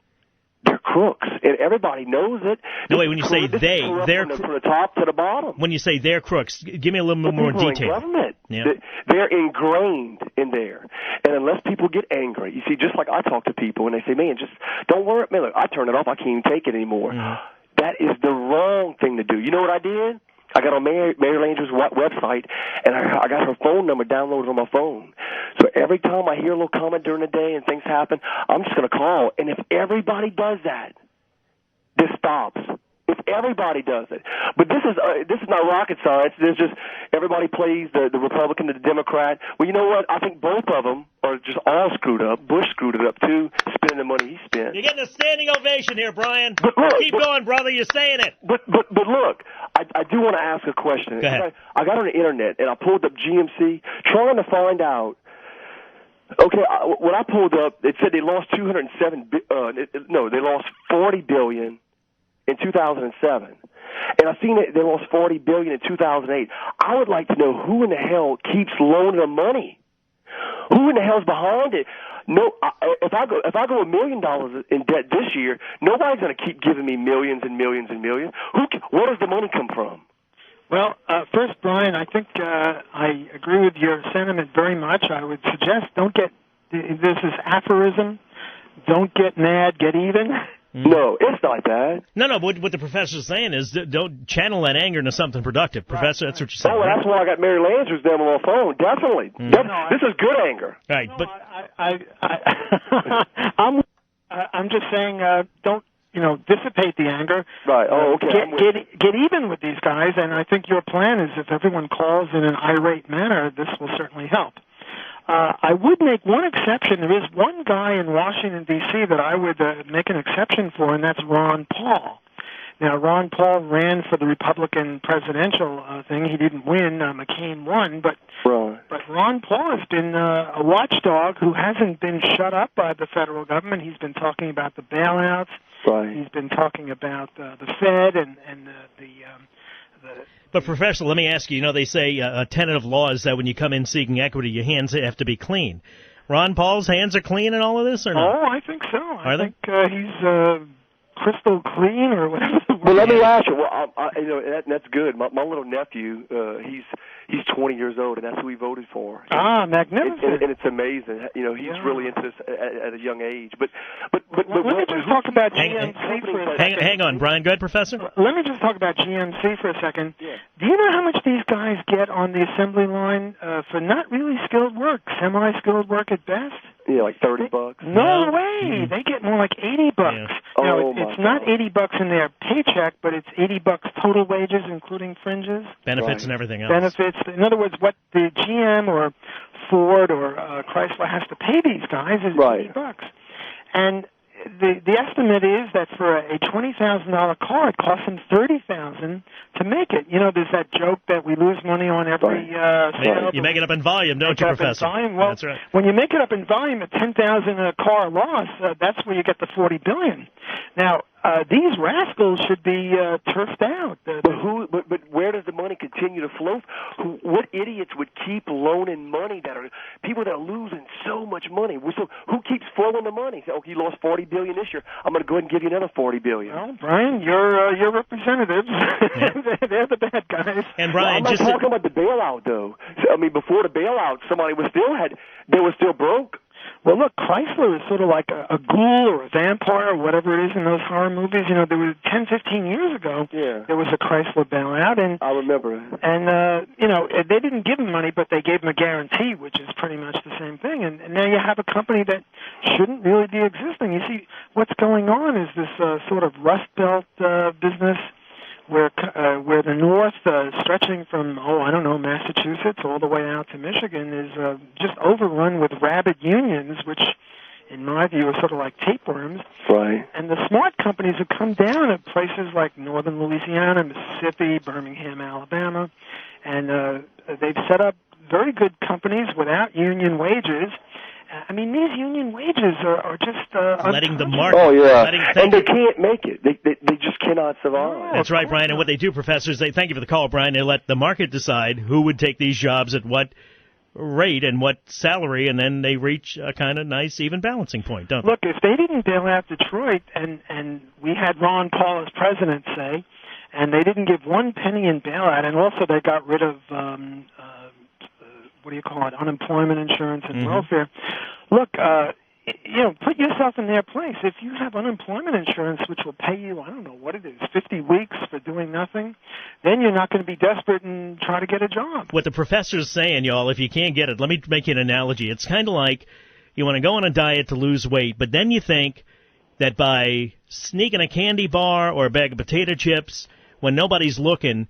They're crooks, and everybody knows it. No, wait, when you say they're from the top to the bottom. When you say they're crooks, give me a little more detail. Government. Yeah. They're ingrained in there. And unless people get angry, you see, just like I talk to people, and they say, man, just don't worry. Man, look, I turn it off. I can't even take it anymore. Mm-hmm. That is the wrong thing to do. You know what I did? I got on Mary Langer's website, and I got her phone number downloaded on my phone. So every time I hear a little comment during the day and things happen, I'm just going to call. And if everybody does that, this stops. If everybody does it. But this is not rocket science. There's just everybody plays the Republican, the Democrat. Well, you know what? I think both of them are just all screwed up. Bush screwed it up, too, spending the money he spent. You're getting a standing ovation here, Brian. But look, Keep going, brother. You're saying it. But look, I do want to ask a question. Go ahead. I got on the Internet, and I pulled up GMC, trying to find out. Okay, when I pulled up, it said they lost they lost $40 billion in 2007. And I've seen they lost $40 billion in 2008. I would like to know who in the hell keeps loaning them money. Who in the hell's behind it? No, if I go $1 million in debt this year, nobody's going to keep giving me millions and millions and millions. Where does the money come from? Well, first, Brian, I think I agree with your sentiment very much. I would suggest this is aphorism. Don't get mad, get even. No, it's not that. No, but what the professor's saying is don't channel that anger into something productive. Professor, that's what you're saying. Oh, well, that's why I got Mary Langer's name on my phone. Definitely. This is good anger. Right, but I'm just saying don't dissipate the anger. Right. Oh, okay. Get even with these guys, and I think your plan is if everyone calls in an irate manner, this will certainly help. I would make one exception. There is one guy in Washington, D.C. that I would make an exception for, and that's Ron Paul. Now, Ron Paul ran for the Republican presidential thing. He didn't win. McCain won, but Ron Paul has been a watchdog who hasn't been shut up by the federal government. He's been talking about the bailouts. Right. He's been talking about the Fed and the But, Professor, let me ask you, they say a tenet of law is that when you come in seeking equity, your hands have to be clean. Ron Paul's hands are clean in all of this, or not? Oh, I think so. Are I think he's crystal clean, or whatever the word. Well, let me ask you. Well, that's good. My little nephew, he's 20 years old, and that's who he voted for. Magnificent. And it's amazing. He's really into this at a young age. But let me just talk about GMC for a second. Hang on, Brian. Go ahead, Professor. Let me just talk about GMC for a second. Yeah. Do you know how much these guys get on the assembly line for not really skilled work, semi-skilled work at best? Yeah, like $30. No way. They get more like $80. Yeah. Now, it's not $80 in their paycheck, but it's $80 total wages, including fringes, benefits, and everything else. Benefits. In other words, what the GM or Ford or Chrysler has to pay these guys is $80. And the estimate is that for a $20,000 car, it costs them $30,000 to make it. There's that joke that we lose money on every sale. You make it up in volume, don't you, Professor? Well, that's right. When you make it up in volume at $10,000 a car loss, that's where you get the $40 billion. Now, these rascals should be turfed out. But where does the money continue to flow? What idiots would keep loaning money people that are losing so much money? So who keeps flowing the money? Say, you lost $40 billion this year. I'm going to go ahead and give you another $40 billion. Well, Brian, your representatives, they're the bad guys. And Brian, I'm not talking about the bailout, though. I mean, before the bailout, they were still broke. Well, look, Chrysler is sort of like a ghoul or a vampire or whatever it is in those horror movies. There was 10, 15 years ago, there was a Chrysler bailout. And I remember. And, they didn't give him money, but they gave him a guarantee, which is pretty much the same thing. And now you have a company that shouldn't really be existing. You see, what's going on is this sort of Rust Belt business where the North, stretching from, Massachusetts all the way out to Michigan, is just overrun with rabid unions, which, in my view, are sort of like tapeworms. Right. And the smart companies have come down at places like northern Louisiana, Mississippi, Birmingham, Alabama, and they've set up very good companies without union wages. I mean, these union wages are just letting the market. Oh yeah, and they can't make it. They just cannot survive. That's right, Brian. And what they do, professors, thank you for the call, Brian. They let the market decide who would take these jobs at what rate and what salary, and then they reach a kind of nice, even balancing point, don't they? Look, if they didn't bail out Detroit, and we had Ron Paul as president, say, and they didn't give one penny in bailout, and also they got rid of unemployment insurance and welfare. Look, put yourself in their place. If you have unemployment insurance, which will pay you, 50 weeks for doing nothing, then you're not going to be desperate and try to get a job. What the professor's saying, y'all, if you can't get it, let me make you an analogy. It's kind of like you want to go on a diet to lose weight, but then you think that by sneaking a candy bar or a bag of potato chips when nobody's looking,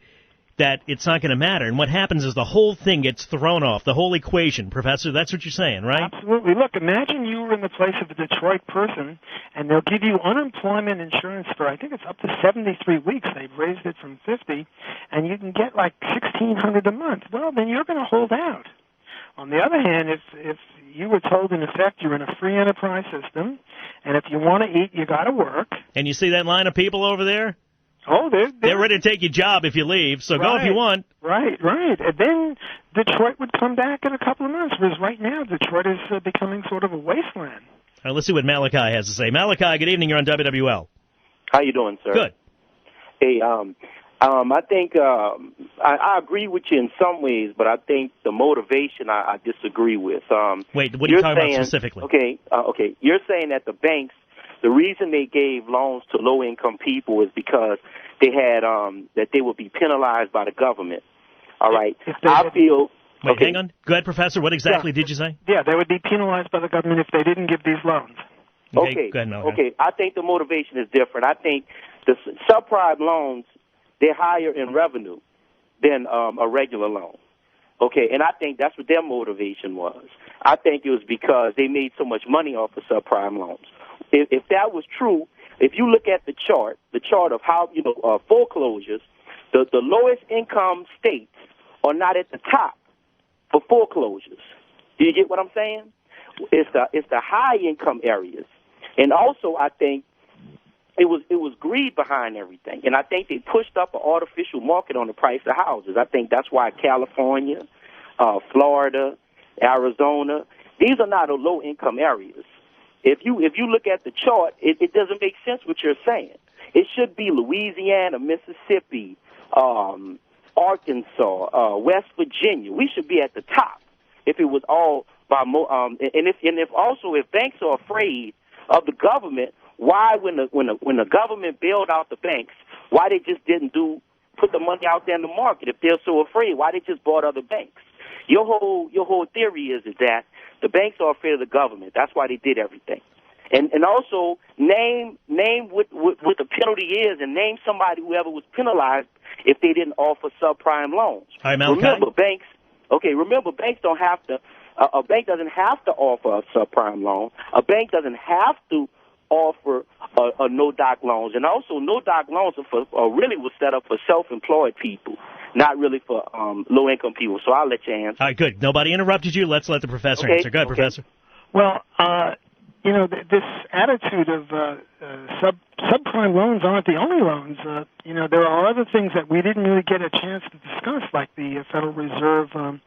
that it's not going to matter. And what happens is the whole thing gets thrown off, the whole equation. Professor, that's what you're saying, right? Absolutely. Look, imagine you were in the place of a Detroit person, and they'll give you unemployment insurance for, I think it's up to 73 weeks. They've raised it from 50, and you can get like $1,600 a month. Well, then you're going to hold out. On the other hand, if you were told, in effect, you're in a free enterprise system, and if you want to eat, you got to work. And you see that line of people over there? Oh, they're ready to take your job if you leave, so go if you want. Right. And then Detroit would come back in a couple of months, whereas right now Detroit is becoming sort of a wasteland. All right, let's see what Malachi has to say. Malachi, good evening. You're on WWL. How you doing, sir? Good. Hey, I think I agree with you in some ways, but I think the motivation I disagree with. Wait, what are you talking about specifically? Okay. You're saying that the banks, the reason they gave loans to low-income people is because they had that they would be penalized by the government. All right. I feel. Wait, hang on. Go ahead, Professor. What exactly did you say? Yeah, they would be penalized by the government if they didn't give these loans. Okay. Go ahead, Malachi. Okay. I think the motivation is different. I think the subprime loans, they're higher in revenue than a regular loan. Okay, and I think that's what their motivation was. I think it was because they made so much money off of subprime loans. If that was true, if you look at the chart of how, foreclosures, the lowest income states are not at the top for foreclosures. Do you get what I'm saying? It's the high income areas. And also, I think it was greed behind everything. And I think they pushed up an artificial market on the price of houses. I think that's why California, Florida, Arizona, these are not low income areas. If you look at the chart, it doesn't make sense what you're saying. It should be Louisiana, Mississippi, Arkansas, West Virginia. We should be at the top if it was all by and if banks are afraid of the government, why when the government bailed out the banks, why they just didn't put the money out there in the market? If they're so afraid, why they just bought other banks? Your whole theory is that the banks are afraid of the government. That's why they did everything. And also name what the penalty is, and name somebody whoever was penalized if they didn't offer subprime loans. All right, Malachi. Remember banks don't have to. A bank doesn't have to offer a subprime loan. A bank doesn't have to offer a no-doc loans. And also, no-doc loans really was set up for self-employed people, not really for low-income people. So I'll let you answer. All right, good. Nobody interrupted you. Let's let the professor answer. Go ahead, Professor. Well, this attitude of subprime loans aren't the only loans. There are other things that we didn't really get a chance to discuss, like the Federal Reserve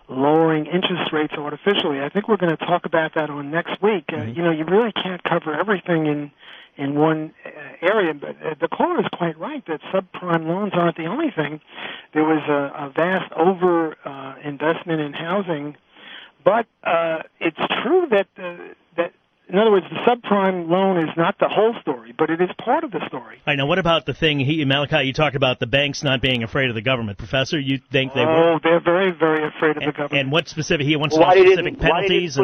lowering interest rates artificially. I think we're going to talk about that on next week. You really can't cover everything in one area, but the caller is quite right that subprime loans aren't the only thing. There was a vast investment in housing, but it's true that in other words, the subprime loan is not the whole story, but it is part of the story. I know. What about the thing, Malachi, you talked about the banks not being afraid of the government. Professor, you think they were? Oh, they're very, very afraid of the government. And what specific, he wants to know specific penalties?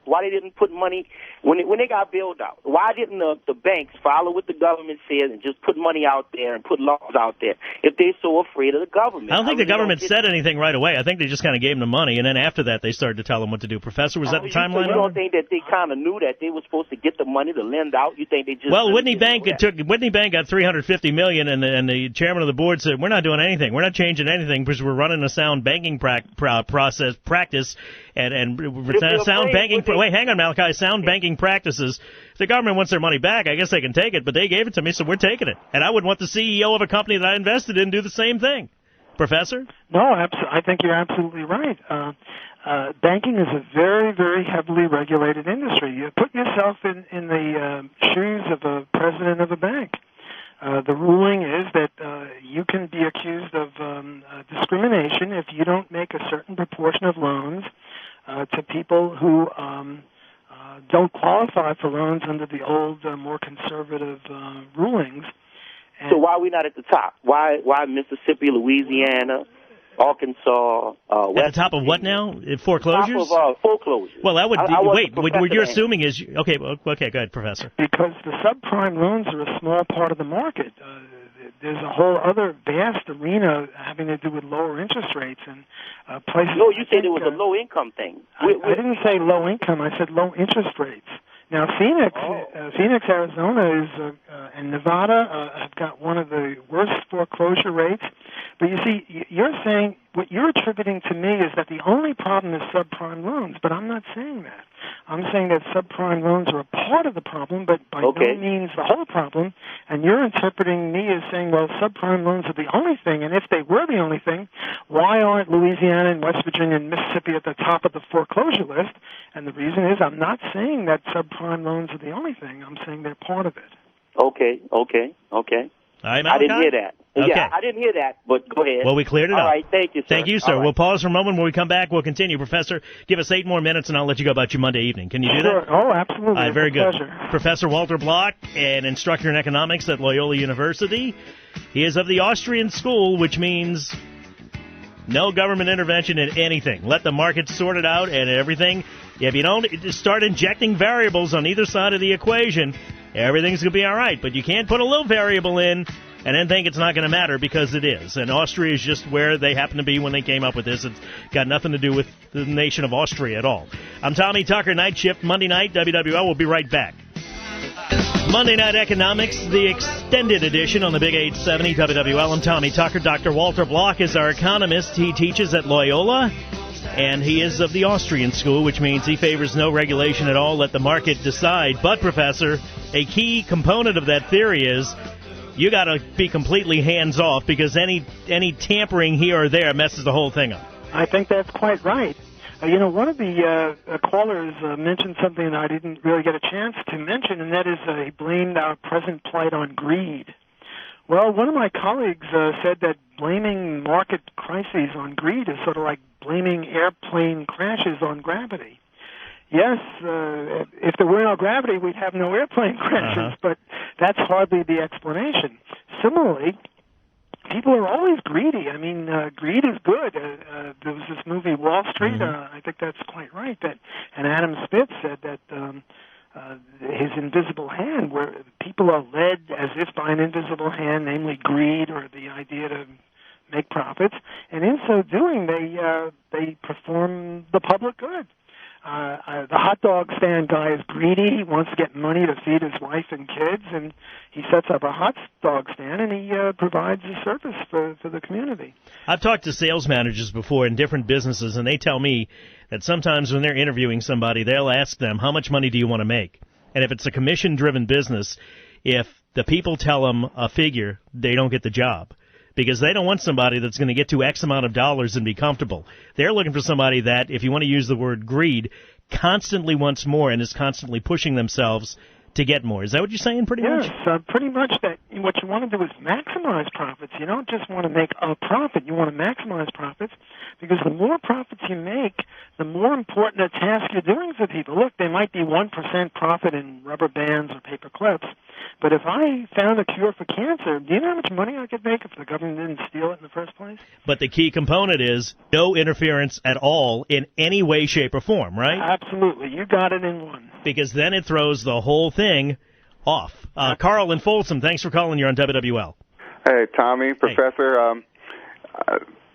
Why they didn't put money, when they got bailed out, why didn't the banks follow what the government said and just put money out there and put laws out there if they're so afraid of the government? I don't think the government said anything right away. I think they just kind of gave them the money, and then after that they started to tell them what to do. Professor, was that the timeline? You don't think that they kind of knew that they were supposed to get the money to lend out? You think they just... Well, Whitney Bank got $350 million, and the chairman of the board said, we're not doing anything. We're not changing anything because we're running a sound banking practice, and sound banking... Wait, hang on, Malachi. Sound banking practices. If the government wants their money back, I guess they can take it, but they gave it to me, so we're taking it. And I would want the CEO of a company that I invested in do the same thing. Professor? No, I think you're absolutely right. Banking is a very, very heavily regulated industry. You put yourself in the shoes of a president of a bank. The ruling is that you can be accused of discrimination if you don't make a certain proportion of loans to people who don't qualify for loans under the old, more conservative rulings. And so why are we not at the top? Why Mississippi, Louisiana, Arkansas, West at the top of what now? Foreclosures? Top of foreclosures. Well, that would what you're assuming is okay. Go ahead, Professor. Because the subprime loans are a small part of the market. There's a whole other vast arena having to do with lower interest rates and places. No, you said it was a low income thing. I didn't say low income. I said low interest rates. Now, Phoenix, Arizona is and Nevada have got one of the worst foreclosure rates. But you see, you're saying what you're attributing to me is that the only problem is subprime loans. But I'm not saying that. I'm saying that subprime loans are a part of the problem, but by no means the whole problem. And you're interpreting me as saying, well, subprime loans are the only thing. And if they were the only thing, why aren't Louisiana and West Virginia and Mississippi at the top of the foreclosure list? And the reason is I'm not saying that subprime loans are the only thing. I'm saying they're part of it. Okay. I didn't hear that. Okay. Yeah, I didn't hear that, but go ahead. Well, we cleared it up. All right, thank you, sir. Thank you, sir. Right. We'll pause for a moment. When we come back, we'll continue. Professor, give us 8 more minutes, and I'll let you go about your Monday evening. Can you do that? Oh, absolutely. All right, very good. Pleasure. Professor Walter Block, an instructor in economics at Loyola University. He is of the Austrian school, which means no government intervention in anything. Let the market sort it out and everything. If you don't start injecting variables on either side of the equation, everything's going to be all right. But you can't put a little variable in and then think it's not going to matter, because it is. And Austria is just where they happen to be when they came up with this. It's got nothing to do with the nation of Austria at all. I'm Tommy Tucker, Night Shift, Monday night, WWL. We'll be right back. Monday Night Economics, the extended edition on the Big 870 WWL. I'm Tommy Tucker. Dr. Walter Block is our economist. He teaches at Loyola, and he is of the Austrian school, which means he favors no regulation at all. Let the market decide. But, Professor, a key component of that theory is you got to be completely hands-off because any tampering here or there messes the whole thing up. I think that's quite right. One of the callers mentioned something that I didn't really get a chance to mention, and that is he blamed our present plight on greed. Well, one of my colleagues said that blaming market crises on greed is sort of like blaming airplane crashes on gravity. Yes, if there were no gravity, we'd have no airplane crashes, but that's hardly the explanation. Similarly, people are always greedy. I mean, greed is good. There was this movie, Wall Street. I think that's quite right. And Adam Smith said that his invisible hand, where people are led as if by an invisible hand, namely greed or the idea to make profits, and in so doing, they perform the public good. The hot dog stand guy is greedy. He wants to get money to feed his wife and kids, and he sets up a hot dog stand, and he provides a service for the community. I've talked to sales managers before in different businesses, and they tell me that sometimes when they're interviewing somebody, they'll ask them, how much money do you want to make? And if it's a commission-driven business, if the people tell them a figure, they don't get the job. Because they don't want somebody that's going to get to X amount of dollars and be comfortable. They're looking for somebody that, if you want to use the word greed, constantly wants more and is constantly pushing themselves to get more. Is that what you're saying pretty much? Yes, pretty much that what you want to do is maximize profits. You don't just want to make a profit. You want to maximize profits because the more profits you make, the more important a task you're doing for people. Look, there might be 1% profit in rubber bands or paper clips, but if I found a cure for cancer, do you know how much money I could make if the government didn't steal it in the first place? But the key component is no interference at all in any way, shape, or form, right? Absolutely. You got it in one. Because then it throws the whole thing off. Carl in Folsom, thanks for calling. You're on WWL. Hey, Tommy, Professor. Hey.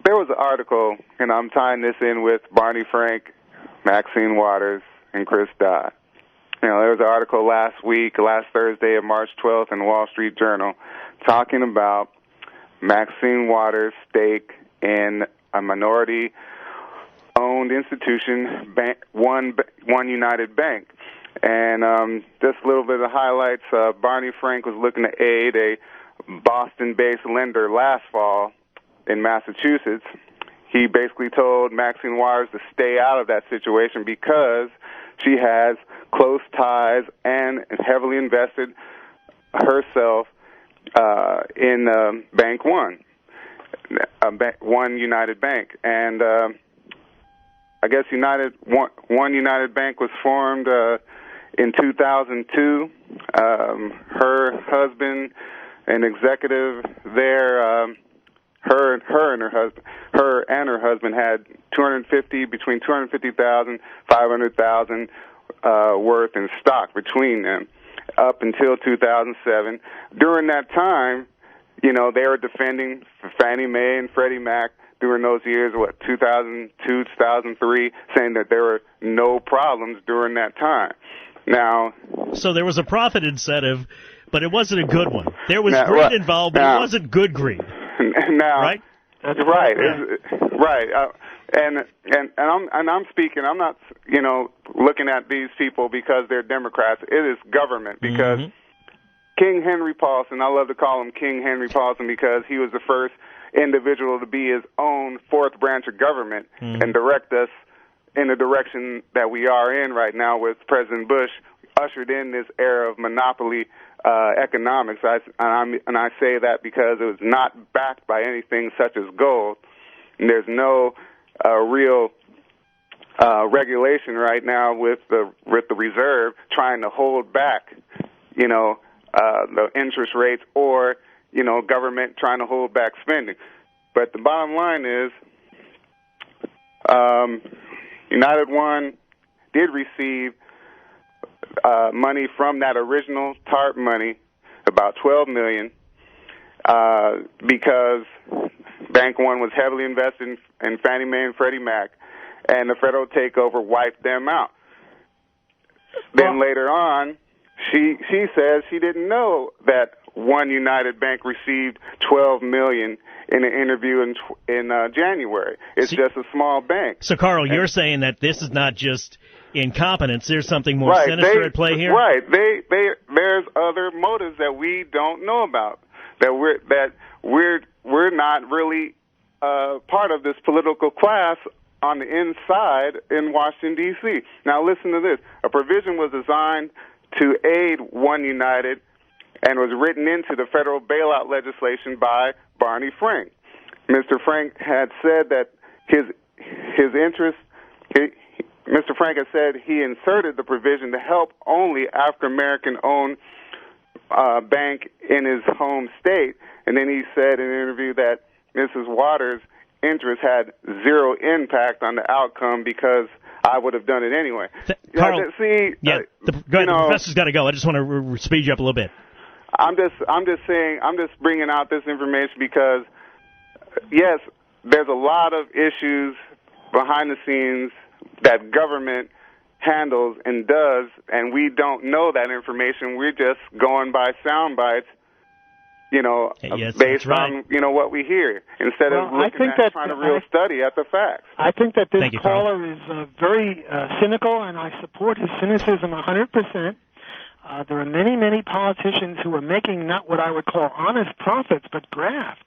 There was an article, and I'm tying this in with Barney Frank, Maxine Waters, and Chris Dodd. There was an article last Thursday of March 12th in the Wall Street Journal, talking about Maxine Waters' stake in a minority-owned institution, One United Bank. And just a little bit of highlights. Barney Frank was looking to aid a Boston-based lender last fall in Massachusetts. He basically told Maxine Waters to stay out of that situation because she has close ties and heavily invested herself in Bank One, One United Bank. And I guess One United Bank was formed in 2002. Her husband, an executive there, her and her husband had between 250,000, 500,000 worth in stock between them up until 2007. During that time, they were defending Fannie Mae and Freddie Mac during those years, 2002, 2003, saying that there were no problems during that time. Now, so there was a profit incentive, but it wasn't a good one. There was greed involved, but it wasn't good greed. Now, right? That's right. Right. And I'm speaking. I'm not, looking at these people because they're Democrats. It is government because King Henry Paulson. I love to call him King Henry Paulson because he was the first individual to be his own fourth branch of government and direct us in the direction that we are in right now with President Bush ushered in this era of monopoly economics. And I say that because it was not backed by anything such as gold. And there's no real regulation right now with the Reserve trying to hold back, the interest rates or, government trying to hold back spending. But the bottom line is United One did receive money from that original TARP money, about $12 million, because Bank One was heavily invested in Fannie Mae and Freddie Mac, and the federal takeover wiped them out. Then later on, she says she didn't know that One United Bank received $12 million in an interview in January. It's just a small bank. So, Carl, you're saying that this is not just incompetence. There's something more sinister at play here? Right. There's other motives that we don't know about, that we're not really part of this political class on the inside in Washington, D.C. Now, listen to this. A provision was designed to aid One United and was written into the federal bailout legislation by Barney Frank. Mr. Frank had said that Mr. Frank had said he inserted the provision to help only African-American-owned bank in his home state, and then he said in an interview that Mrs. Waters' interest had zero impact on the outcome because I would have done it anyway. Carl, the professor's got to go. I just want to speed you up a little bit. I'm just bringing out this information because, yes, there's a lot of issues behind the scenes that government handles and does, and we don't know that information. We're just going by sound bites, based on, what we hear, instead of looking at trying to real study at the facts. I think that this caller is very cynical, and I support his cynicism 100%. There are many, many politicians who are making not what I would call honest profits, but graft.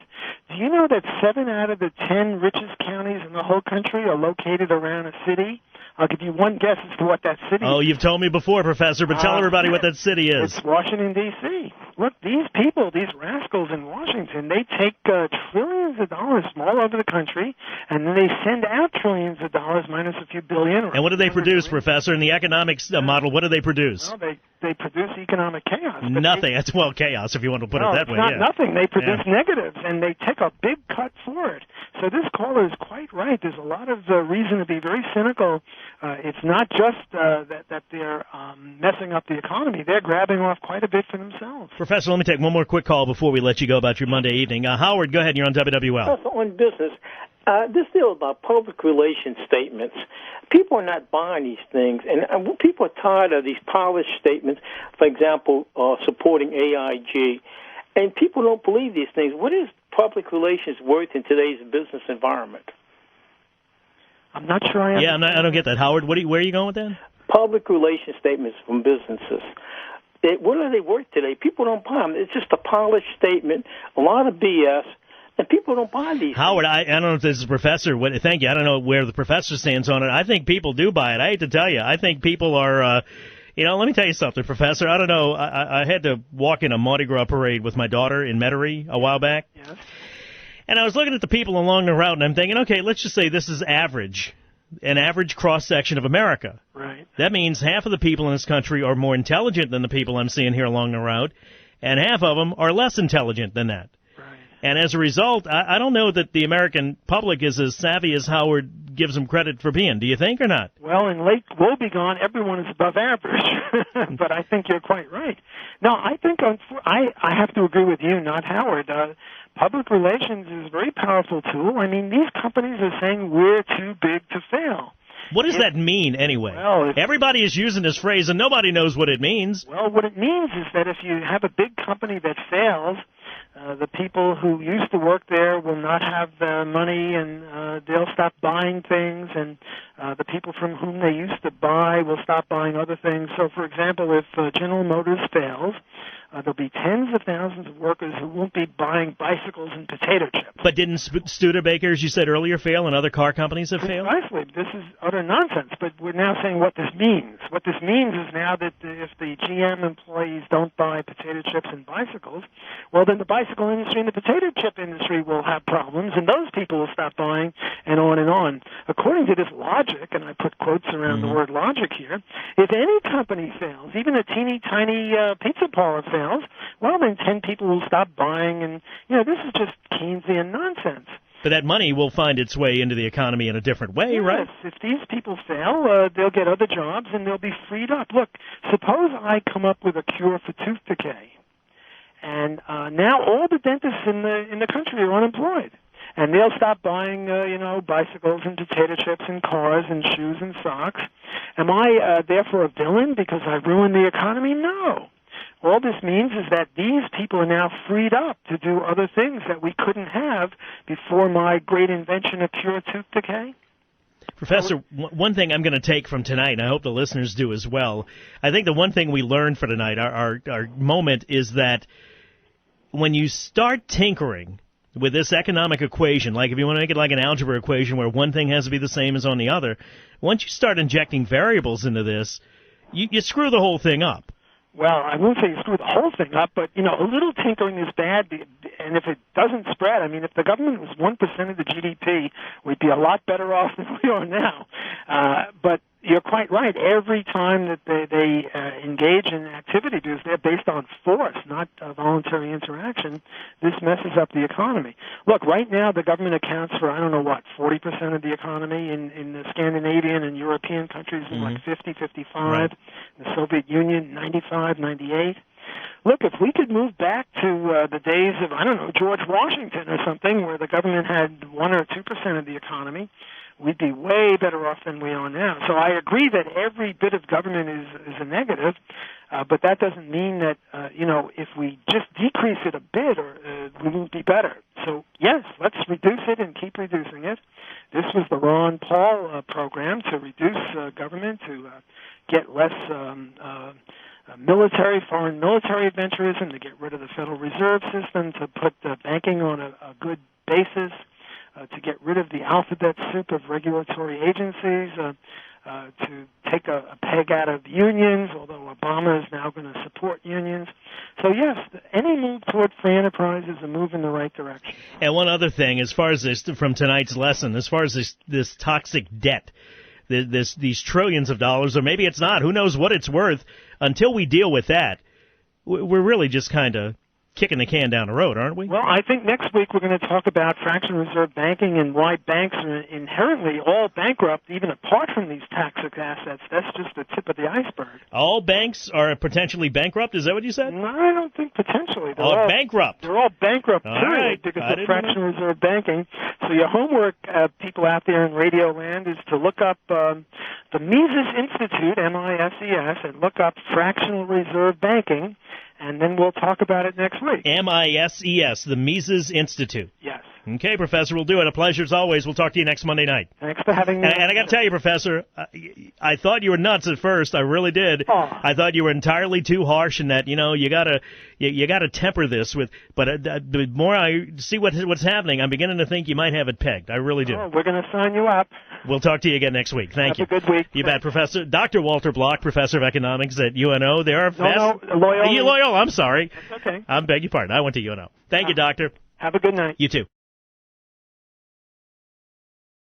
Do you know that 7 out of the 10 richest counties in the whole country are located around a city? I'll give you one guess as to what that city is. Oh, you've told me before, Professor, but tell everybody what that city is. It's Washington, D.C. Look, these people, these rascals in Washington, they take trillions of dollars from all over the country, and then they send out trillions of dollars minus a few billion. And what do they produce, Professor? In the economics model, what do they produce? Well, they produce economic chaos. Nothing. That's, chaos, if you want to put it that way. Not nothing. They produce negatives, and they take a big cut for it. So this caller is quite right. There's a lot of reason to be very cynical. It's not just that they're messing up the economy. They're grabbing off quite a bit for themselves. Professor, let me take one more quick call before we let you go about your Monday evening. Howard, go ahead. You're on WWL. Also on business. This deal about public relations statements, people are not buying these things, and people are tired of these polished statements, for example, supporting AIG, and people don't believe these things. What is public relations worth in today's business environment? I'm not sure I understand. I don't get that. Howard, where are you going with that? Public relations statements from businesses. What are they worth today? People don't buy them. It's just a polished statement, a lot of BS. And people don't buy these. Howard, I don't know if this is a professor. Thank you. I don't know where the professor stands on it. I think people do buy it. I hate to tell you. I think people are, let me tell you something, Professor. I don't know. I had to walk in a Mardi Gras parade with my daughter in Metairie a while back. Yes. And I was looking at the people along the route, and I'm thinking, okay, let's just say this is average, an average cross-section of America. Right. That means half of the people in this country are more intelligent than the people I'm seeing here along the route, and half of them are less intelligent than that. And as a result, I don't know that the American public is as savvy as Howard gives them credit for being. Do you think or not? Well, in Lake Woebegone, everyone is above average. But I think you're quite right. No, I think I have to agree with you, not Howard. Public relations is a very powerful tool. I mean, these companies are saying we're too big to fail. What does that mean, anyway? Well, everybody is using this phrase, and nobody knows what it means. Well, what it means is that if you have a big company that fails, the people who used to work there will not have the money, and they'll stop buying things, and the people from whom they used to buy will stop buying other things. So, for example, if General Motors fails, there'll be tens of thousands of workers who won't be buying bicycles and potato chips. But didn't Studebaker, as you said earlier, fail, and other car companies have failed? Precisely. This is utter nonsense, but we're now saying what this means. What this means is now that if the GM employees don't buy potato chips and bicycles, well, then the bicycle industry and the potato chip industry will have problems, and those people will stop buying, and on and on. According to this logic, and I put quotes around the word logic here, if any company fails, even a teeny tiny pizza parlor fails, well, then 10 people will stop buying, and, this is just Keynesian nonsense. But that money will find its way into the economy in a different way, right? If these people fail, they'll get other jobs, and they'll be freed up. Look, suppose I come up with a cure for tooth decay, and now all the dentists in the country are unemployed. And they'll stop buying, bicycles and potato chips and cars and shoes and socks. Am I therefore a villain because I ruined the economy? No. All this means is that these people are now freed up to do other things that we couldn't have before my great invention of pure tooth decay. Professor, one thing I'm going to take from tonight, and I hope the listeners do as well, I think the one thing we learned for tonight, our moment, is that when you start tinkering with this economic equation, like if you want to make it like an algebra equation where one thing has to be the same as on the other, once you start injecting variables into this, you screw the whole thing up. Well, I won't say you screw the whole thing up, but, a little tinkering is bad, and if it doesn't spread, if the government was 1% of the GDP, we'd be a lot better off than we are now. But you're quite right. Every time that they engage in activity, because they're based on force, not voluntary interaction, this messes up the economy. Look, right now the government accounts for, 40% of the economy in the Scandinavian and European countries, like 50, 55, right. The Soviet Union, 95, 98. Look, if we could move back to the days of, George Washington or something, where the government had 1 or 2% of the economy, we'd be way better off than we are now. So I agree that every bit of government is a negative, but that doesn't mean that, if we just decrease it a bit, we won't be better. So, yes, let's reduce it and keep reducing it. This was the Ron Paul program to reduce government, to get less foreign military adventurism, to get rid of the Federal Reserve System, to put banking on a good basis, to get rid of the alphabet soup of regulatory agencies, to take a peg out of unions, although Obama is now going to support unions. So, yes, any move toward free enterprise is a move in the right direction. And one other thing, as far as this, from tonight's lesson, as far as this toxic debt, these trillions of dollars, or maybe it's not, who knows what it's worth, until we deal with that, we're really just kind of kicking the can down the road, aren't we? Well, I think next week we're going to talk about fractional reserve banking and why banks are inherently all bankrupt, even apart from these toxic assets. That's just the tip of the iceberg. All banks are potentially bankrupt? Is that what you said? No, I don't think potentially. They're all bankrupt. They're all bankrupt, all period, right. because of fractional reserve banking. So your homework, people out there in Radio Land, is to look up the Mises Institute, M-I-S-E-S, and look up fractional reserve banking, and then we'll talk about it next week. M-I-S-E-S, the Mises Institute. Yes. Okay, Professor, we'll do it. A pleasure as always. We'll talk to you next Monday night. Thanks for having me. And I got to tell you, Professor, I thought you were nuts at first. I really did. Oh. I thought you were entirely too harsh, and that you gotta temper this with. But the more I see what's happening, I'm beginning to think you might have it pegged. I really do. Oh, we're going to sign you up. We'll talk to you again next week. Thank you. Have a good week. You bet, Professor. Dr. Walter Block, Professor of Economics at UNO. Loyola. Loyola. I'm sorry. That's okay. I beg your pardon. I went to UNO. Thank you, Doctor. Have a good night. You too.